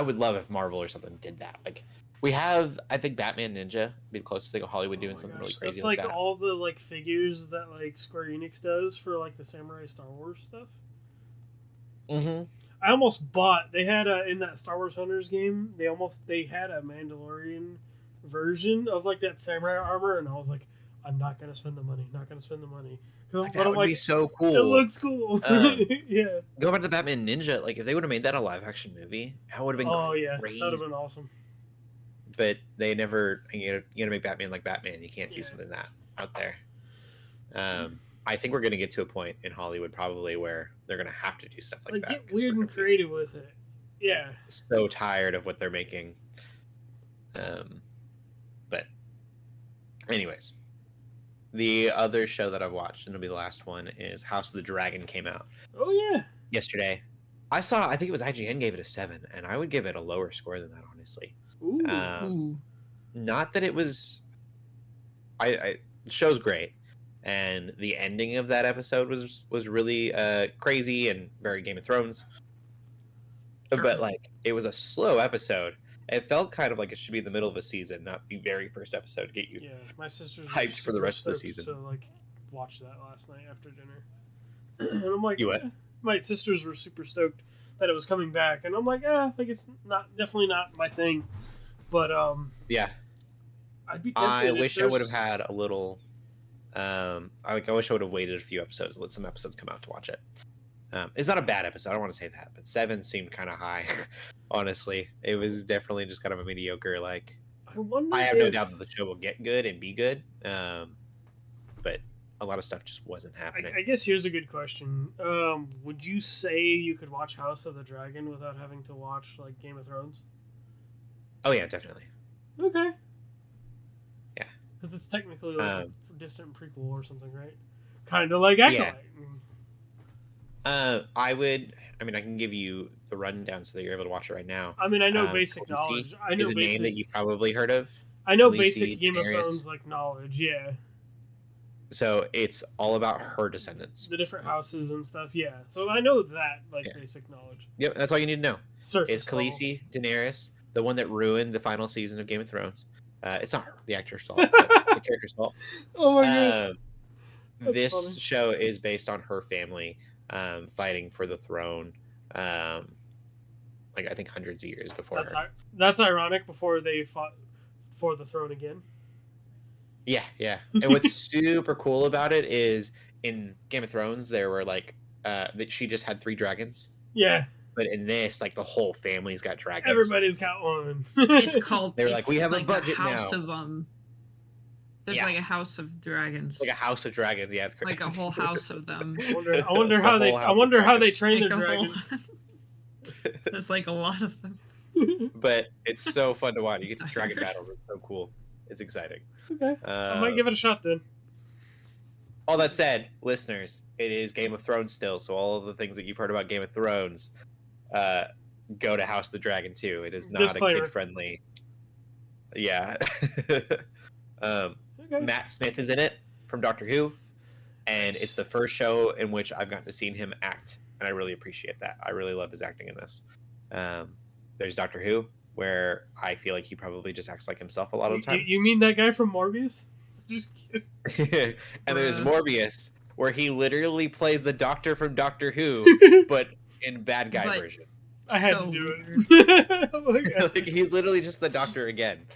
would love if Marvel or something did that. Like we have, I think Batman Ninja be the closest thing to Hollywood doing something really crazy. That's like like that. all the like figures that like Square Enix does for like the Samurai Star Wars stuff. I almost bought. They had in that Star Wars Hunters game. They had a Mandalorian version of like that samurai armor, and I was like, I'm not gonna spend the money. Like, that would be so cool. It looks cool. Yeah. Go back to the Batman Ninja. Like if they would have made that a live action movie, that would have been crazy. That would have been awesome. But they never. You gotta make Batman like Batman. You can't do something that out there. I think we're gonna get to a point in Hollywood probably where they're gonna have to do stuff like that. Get weird and creative with it. Yeah. So tired of what they're making. But anyways, the other show that I've watched, and it'll be the last one, is House of the Dragon came out. Oh yeah. Yesterday. I think it was IGN gave it a 7, and I would give it a lower score than that, honestly. Ooh. Not that it was. The show's great, and the ending of that episode was really crazy and very Game of Thrones. Sure. But like, it was a slow episode. It felt kind of like it should be in the middle of a season, not the very first episode to get you my sisters hyped for the rest of the season. To like watch that last night after dinner, and I'm like, you what? My sisters were super stoked that it was coming back, and I'm like, like it's definitely not my thing, but yeah, I'd be. I wish I would have had a little. I wish I would have waited a few episodes, let some episodes come out to watch it. It's not a bad episode. I don't want to say that, but 7 seemed kind of high. Honestly, it was definitely just kind of a mediocre. Like, I have no doubt that the show will get good and be good, but a lot of stuff just wasn't happening. I guess here's a good question. Would you say you could watch House of the Dragon without having to watch like Game of Thrones? Oh yeah, definitely. Okay. Yeah, because it's technically like a distant prequel or something, right? Kind of like Acolyte. Yeah. I can give you the rundown so that you're able to watch it right now. I mean, I know basic knowledge. I know is a name that you've probably heard of. I know basic Game of Thrones like knowledge, yeah. So it's all about her descendants. The different houses and stuff, yeah. So I know that, basic knowledge. Yep, that's all you need to know. Surface it's Khaleesi, Daenerys, the one that ruined the final season of Game of Thrones. It's not the actor's fault, but the character's fault. Oh my god. This funny. Show is based on her family fighting for the throne, I think hundreds of years before her. That's ironic, before they fought for the throne again. Yeah. And what's super cool about it is in Game of Thrones, there were that she just had 3 dragons. Yeah. But in this, the whole family's got dragons. Everybody's got one. It's called. They're we have a budget house now. Of There's a house of dragons. Like a house of dragons, yeah, it's crazy. Like a whole house of them. I wonder how they train their dragons. There's a lot of them. But it's so fun to watch. You get to dragon battles. It's so cool. It's exciting. Okay. I might give it a shot then. All that said, listeners, it is Game of Thrones still, so all of the things that you've heard about Game of Thrones, go to House of the Dragon too. It is not a kid-friendly. Yeah. Okay. Matt Smith is in it from Doctor Who, and it's the first show in which I've gotten to see him act, and I really appreciate that. I really love his acting in this. There's Doctor Who, where I feel like he probably just acts like himself a lot of the time. You mean that guy from Morbius? Just kidding. And there's Morbius, where he literally plays the Doctor from Doctor Who, but in bad guy version. I had to do it. Oh my God. He's literally just the Doctor again.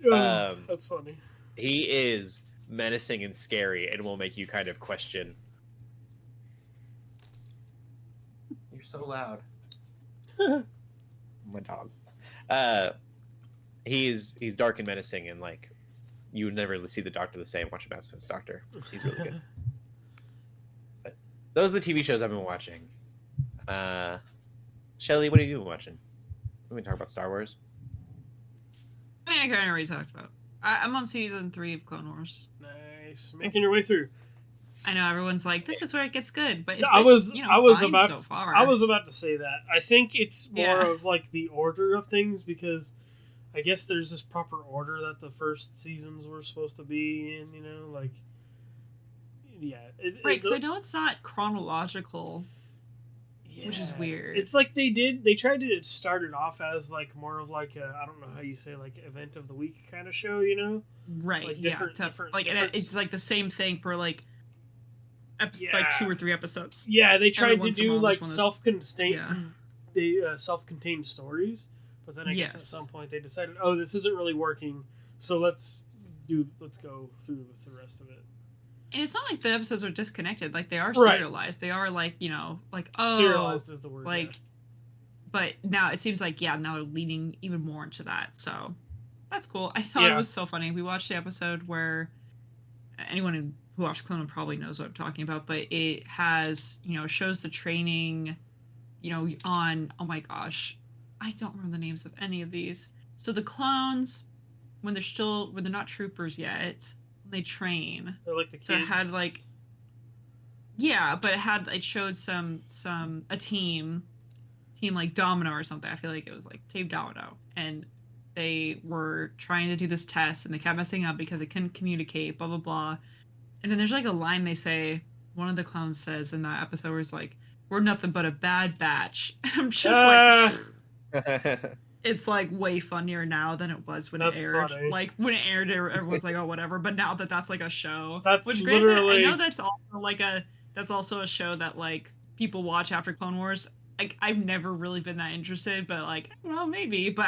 That's funny. He is menacing and scary, and will make you kind of question. You're so loud. my dog. He's dark and menacing, and like you would never see the Doctor the same. Watch Matt Smith's Doctor. He's really good. But those are the TV shows I've been watching. Shelley, what have you been watching? We been talking about Star Wars. I mean, I kind of already talked about. I'm on season 3 of Clone Wars. Nice, making your way through. I know everyone's like, "This is where it gets good," but it's I was fine about so far. I was about to say that. I think it's more of like the order of things, because I guess there's this proper order that the first seasons were supposed to be in. Like right? Because I know it's not chronological, which is weird. It's like they tried to start it off as like more of like a, I don't know how you say, like event of the week kind of show, Right? Like different. And it's like the same thing for like. Like 2 or 3 episodes. Yeah, they tried to do like self-contained stories, but then I guess at some point they decided, oh, this isn't really working, so let's go through with the rest of it. And it's not like the episodes are disconnected; like they are serialized. They are like serialized is the word. But now it seems like now they're leaning even more into that. So that's cool. I thought it was so funny. We watched the episode where anyone who watched Clone probably knows what I'm talking about, but it has, shows the training, on, oh my gosh, I don't remember the names of any of these. So the clones, when they're not troopers yet, when they train. They're like the kids. So it had like, but it showed a team like Domino or something. I feel like it was like Team Domino. And they were trying to do this test and they kept messing up because they couldn't communicate, blah, blah, blah. And then there's like a line they say, one of the clowns says in that episode where it's like, "We're nothing but a bad batch." I'm just like, it's like way funnier now than it was when it aired. Funny. Like when it aired, everyone's like, "Oh, whatever." But now that's like a show, which literally... I know that's also a show that like people watch after Clone Wars. I've never really been that interested, but like, well, maybe. But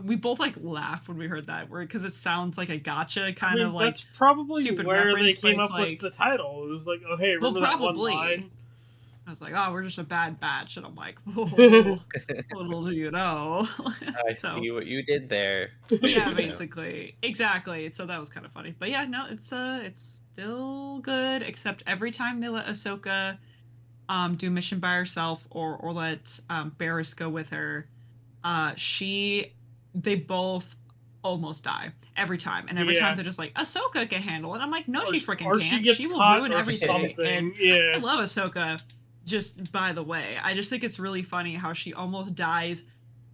we both like laughed when we heard that word because it sounds like a gotcha kind of like. That's probably where they came up like, with the title. It was like, oh hey, remember that one line? I was like, oh, we're just a bad batch, and I'm like, oh, little do you know. I see what you did there. Yeah, basically, exactly. So that was kind of funny, but yeah, no, it's still good, except every time they let Ahsoka do mission by herself or let Barriss go with her, they both almost die every time, and every time they're just like, Ahsoka can handle it. I'm like, no, she freaking can't. She will ruin everything. And I love Ahsoka. Just by the way, I just think it's really funny how she almost dies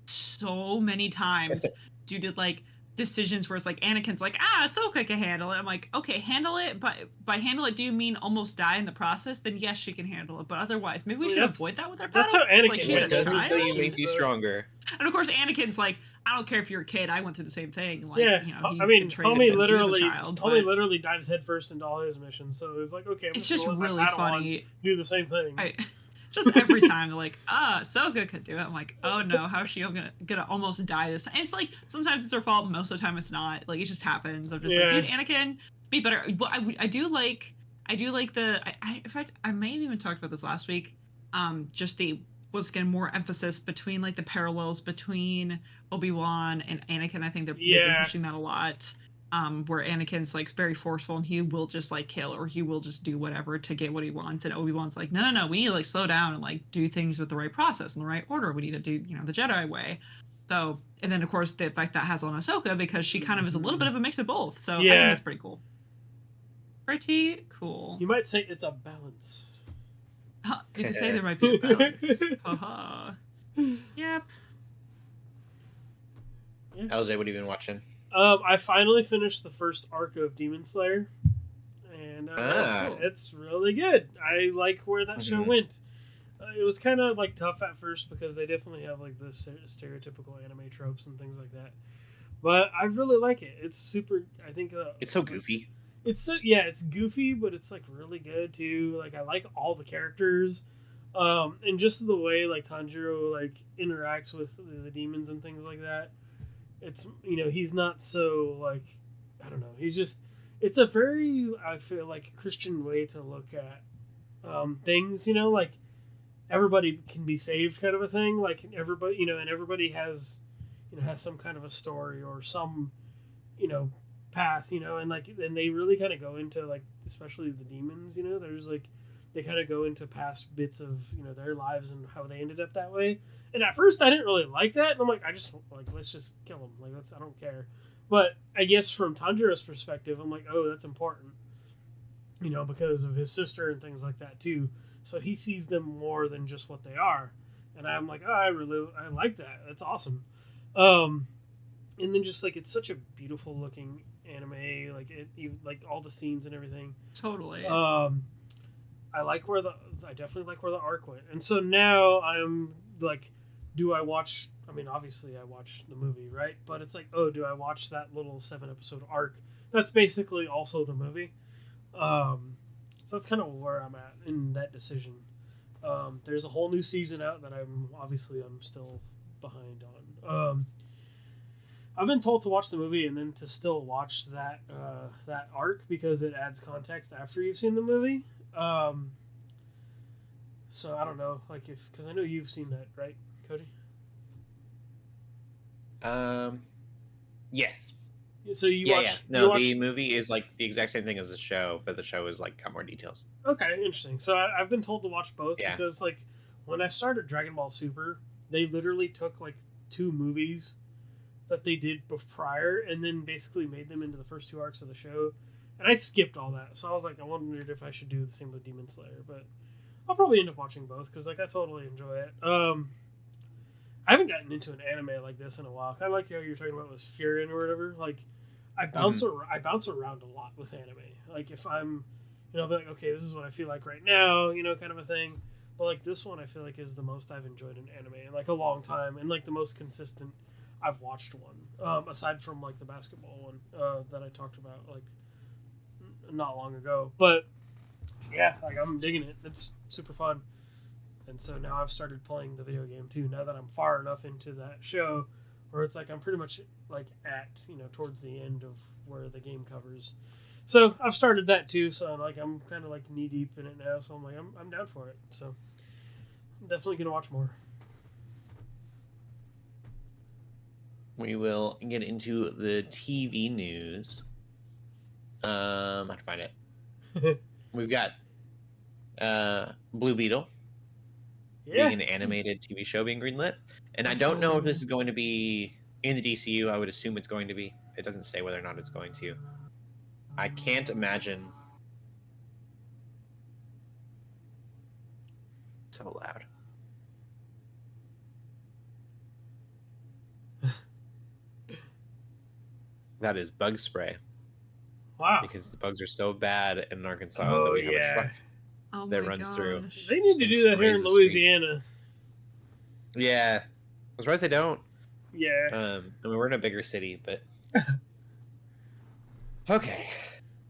so many times due to like decisions where it's like Anakin's like, Ahsoka can handle it. I'm like, okay, handle it, but by handle it, do you mean almost die in the process? Then yes, she can handle it, but otherwise, maybe we should avoid that with our That's how Anakin. Like, what doesn't kill you makes you stronger. And of course, Anakin's like, I don't care if you're a kid. I went through the same thing. Like, homie literally dives headfirst into all his missions. So it's like, okay, it's just really funny. Do the same thing. Just every time they're like, Ahsoka could do it. I'm like, oh no, how's she gonna almost die this time? And it's like sometimes it's her fault, most of the time it's not. Like it just happens. I'm just like, dude, Anakin, be better. Well, I do like the. In fact, I may have even talked about this last week. Just the was getting more emphasis between like the parallels between Obi-Wan and Anakin. I think they've been pushing that a lot. Where Anakin's like very forceful and he will just like kill or he will just do whatever to get what he wants, and Obi-Wan's like, no, we need to like slow down and like do things with the right process and the right order. We need to do the Jedi way. So, and then of course the effect that has on Ahsoka because she kind of is a little bit of a mix of both. So I think that's pretty cool. Pretty cool. You might say it's a balance. You could say there might be a balance. Haha. Yep. LJ, what have you been watching? I finally finished the first arc of Demon Slayer, and it's really good. I like where that show went. It was kind of like tough at first because they definitely have like the stereotypical anime tropes and things like that. But I really like it. It's super. I think it's so goofy. It's goofy, but it's like really good too. Like I like all the characters, and just the way like Tanjiro like interacts with the demons and things like that. It's he's not so like I don't know. He's just it's a very I feel like Christian way to look at things. Like everybody can be saved kind of a thing. Like everybody, and everybody has, has some kind of a story or some, path, and they really kind of go into like, especially the demons, there's like, they kind of go into past bits of, their lives and how they ended up that way. And at first I didn't really like that. And I'm like, let's just kill them. Like, I don't care. But I guess from Tanjiro's perspective, I'm like, oh, that's important, because of his sister and things like that too. So he sees them more than just what they are. And I'm like, oh, I like that. That's awesome. And then just like, it's such a beautiful looking anime, like like all the scenes and everything. Totally. I definitely like where the arc went. And so now I'm like, do I watch, obviously I watched the movie, right? But it's like, oh, do I watch that little 7-episode arc? That's basically also the movie. So that's kind of where I'm at in that decision. There's a whole new season out that I'm still behind on. I've been told to watch the movie and then to still watch that arc because it adds context after you've seen the movie. So I don't know, like because I know you've seen that, right, Cody? Yes. So you watch? No, the movie is like the exact same thing as the show, but the show is like got more details. Okay, interesting. So I've been told to watch both because like when I started Dragon Ball Super, they literally took like 2 movies that they did prior and then basically made them into the first 2 arcs of the show, and I skipped all that. So I was like, I wondered if I should do the same with Demon Slayer, but I'll probably end up watching both because like I totally enjoy it. I haven't gotten into an anime like this in a while. Kind of like how you're talking about with Furion or whatever. Like I bounce around a lot with anime. Like if I'm, I'll be like, okay, this is what I feel like right now, kind of a thing. But like this one, I feel like is the most I've enjoyed an anime in like a long time, and like the most consistent I've watched one. Aside from like the basketball one that I talked about like not long ago. But yeah, like I'm digging it. It's super fun. And so now I've started playing the video game too. Now that I'm far enough into that show, where it's like I'm pretty much like at towards the end of where the game covers. So I've started that too. So like I'm kind of like knee deep in it now. So I'm like I'm down for it. So I'm definitely gonna watch more. We will get into the TV news. I have to find it. We've got Blue Beetle. Yeah. Being an animated TV show being greenlit. And I don't know if this is going to be in the DCU. I would assume it's going to be. It doesn't say whether or not it's going to. I can't imagine. So loud. That is bug spray. Wow. Because the bugs are so bad in Arkansas that we have a truck that runs through. They need to do that here in Louisiana. Yeah. I'm surprised they don't. Yeah. I mean, we're in a bigger city, but... Okay.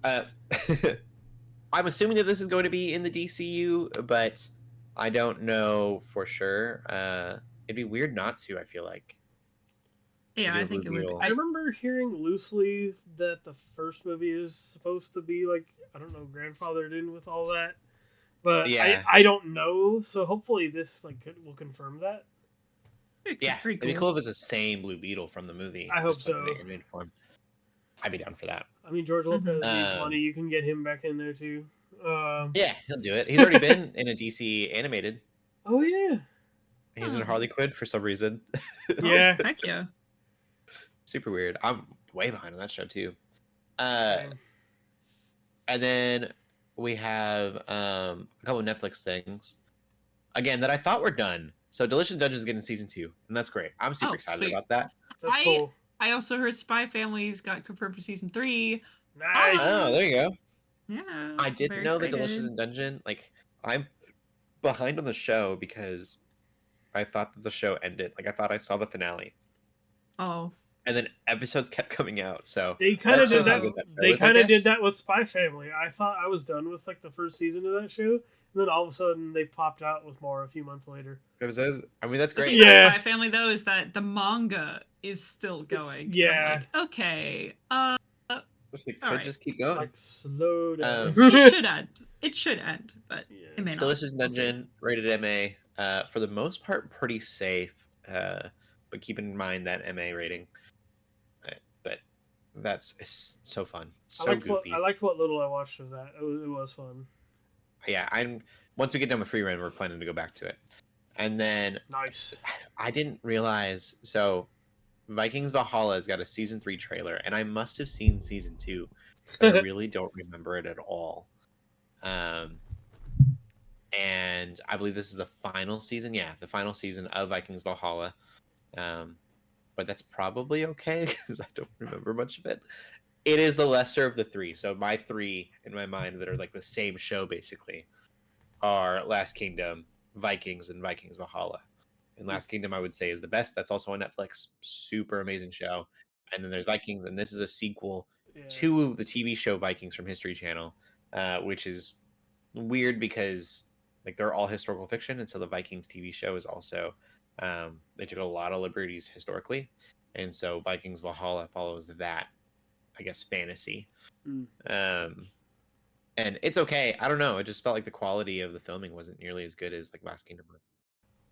I'm assuming that this is going to be in the DCU, but I don't know for sure. It'd be weird not to, I feel like. Yeah, I think it would. I remember hearing loosely that the first movie is supposed to be like, I don't know, grandfathered in with all that. But yeah. I don't know, so hopefully this like will confirm that. Yeah, it'd be cool if it's the same Blue Beetle from the movie. I hope so. In form. I'd be down for that. I mean, George Lopez needs money. You can get him back in there too. Yeah, he'll do it. He's already been in a DC animated. Oh yeah. He's in Harley Quinn for some reason. Yeah. Heck yeah. Super weird. I'm way behind on that show too. And then we have a couple of Netflix things again that I thought were done. So Delicious Dungeons is getting season 2, and that's great. I'm super excited about that. That's cool. I also heard Spy Family's got confirmed for season 3. Nice. Oh, there you go. Yeah. I didn't know that Delicious Dungeon. Like, I'm behind on the show because I thought that the show ended. Like, I thought I saw the finale. Oh. And then episodes kept coming out. So they kind of did that. They kind of did that with Spy Family. I thought I was done with like the first season of that show, and then all of a sudden they popped out with more a few months later. I mean, that's great. The thing about Spy Family though is that the manga is still going. Yeah. Like, okay. Just keep going. Like slow down. It should end. It should end, but it may not. Delicious Dungeon, rated MA. For the most part, pretty safe. But keep in mind that MA rating. But it's so fun, so goofy. I liked what little I watched of that. It was fun. Yeah, once we get done with Free Run, we're planning to go back to it. And then Nice. I didn't realize, so Vikings Valhalla has got a season 3 trailer, and I must have seen season 2. But I really don't remember it at all. And I believe this is the final season. Yeah, the final season of Vikings Valhalla. But that's probably okay because I don't remember much of it. It is the lesser of the 3. So my 3 in my mind that are like the same show basically are Last Kingdom, Vikings, and Vikings Valhalla. And Last Kingdom I would say is the best. That's also on Netflix. Super amazing show. And then there's Vikings, and this is a sequel to the TV show Vikings from History Channel, which is weird because like they're all historical fiction, and so the Vikings TV show is also they took a lot of liberties historically, and so Vikings Valhalla follows that, I guess, fantasy. And it's okay. I don't know. It just felt like the quality of the filming wasn't nearly as good as like Last Kingdom was.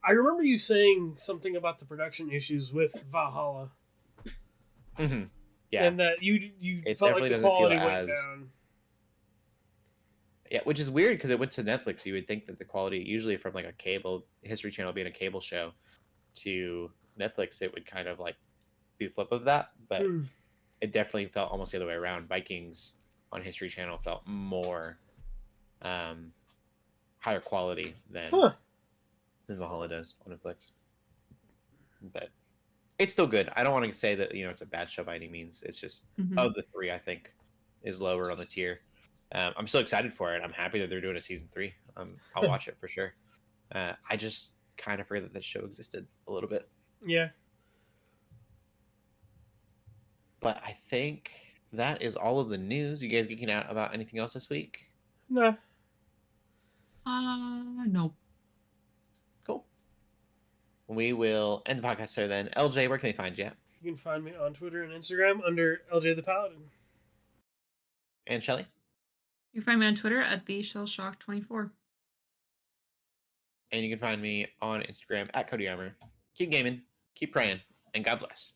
I remember you saying something about the production issues with Valhalla. Mm-hmm. Yeah, and that you it felt definitely like the doesn't quality feel went as down. Yeah, which is weird because it went to Netflix. You would think that the quality, usually from like a cable History Channel being a cable show to Netflix, it would kind of like be the flip of that. But it definitely felt almost the other way around. Vikings on History Channel felt more higher quality than Valhalla does on Netflix. But it's still good. I don't want to say that it's a bad show by any means. It's just of the 3, I think, is lower on the tier. I'm still excited for it. I'm happy that they're doing a season 3. I'll watch it for sure. I just kind of forget that this show existed a little bit. Yeah. But I think that is all of the news. You guys geeking out about anything else this week? Nah. No. Cool. We will end the podcast there then. LJ, where can they find you? You can find me on Twitter and Instagram under LJ the Paladin. And Shelley? You can find me on Twitter at TheShellShock24. And you can find me on Instagram at Cody Armour. Keep gaming, keep praying, and God bless.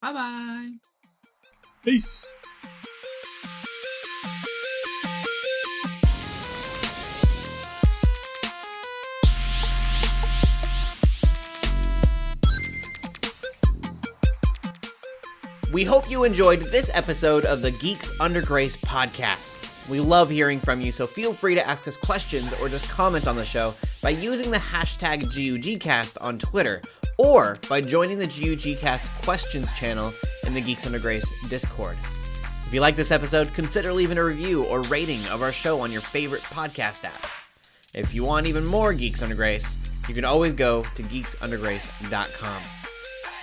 Bye-bye. Peace. We hope you enjoyed this episode of the Geeks Under Grace podcast. We love hearing from you, so feel free to ask us questions or just comment on the show by using the hashtag GUGcast on Twitter, or by joining the GUGcast questions channel in the Geeks Under Grace Discord. If you like this episode, consider leaving a review or rating of our show on your favorite podcast app. If you want even more Geeks Under Grace, you can always go to geeksundergrace.com.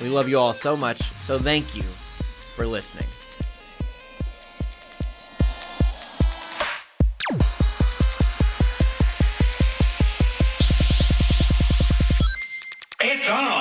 We love you all so much, so thank you for listening. It's on!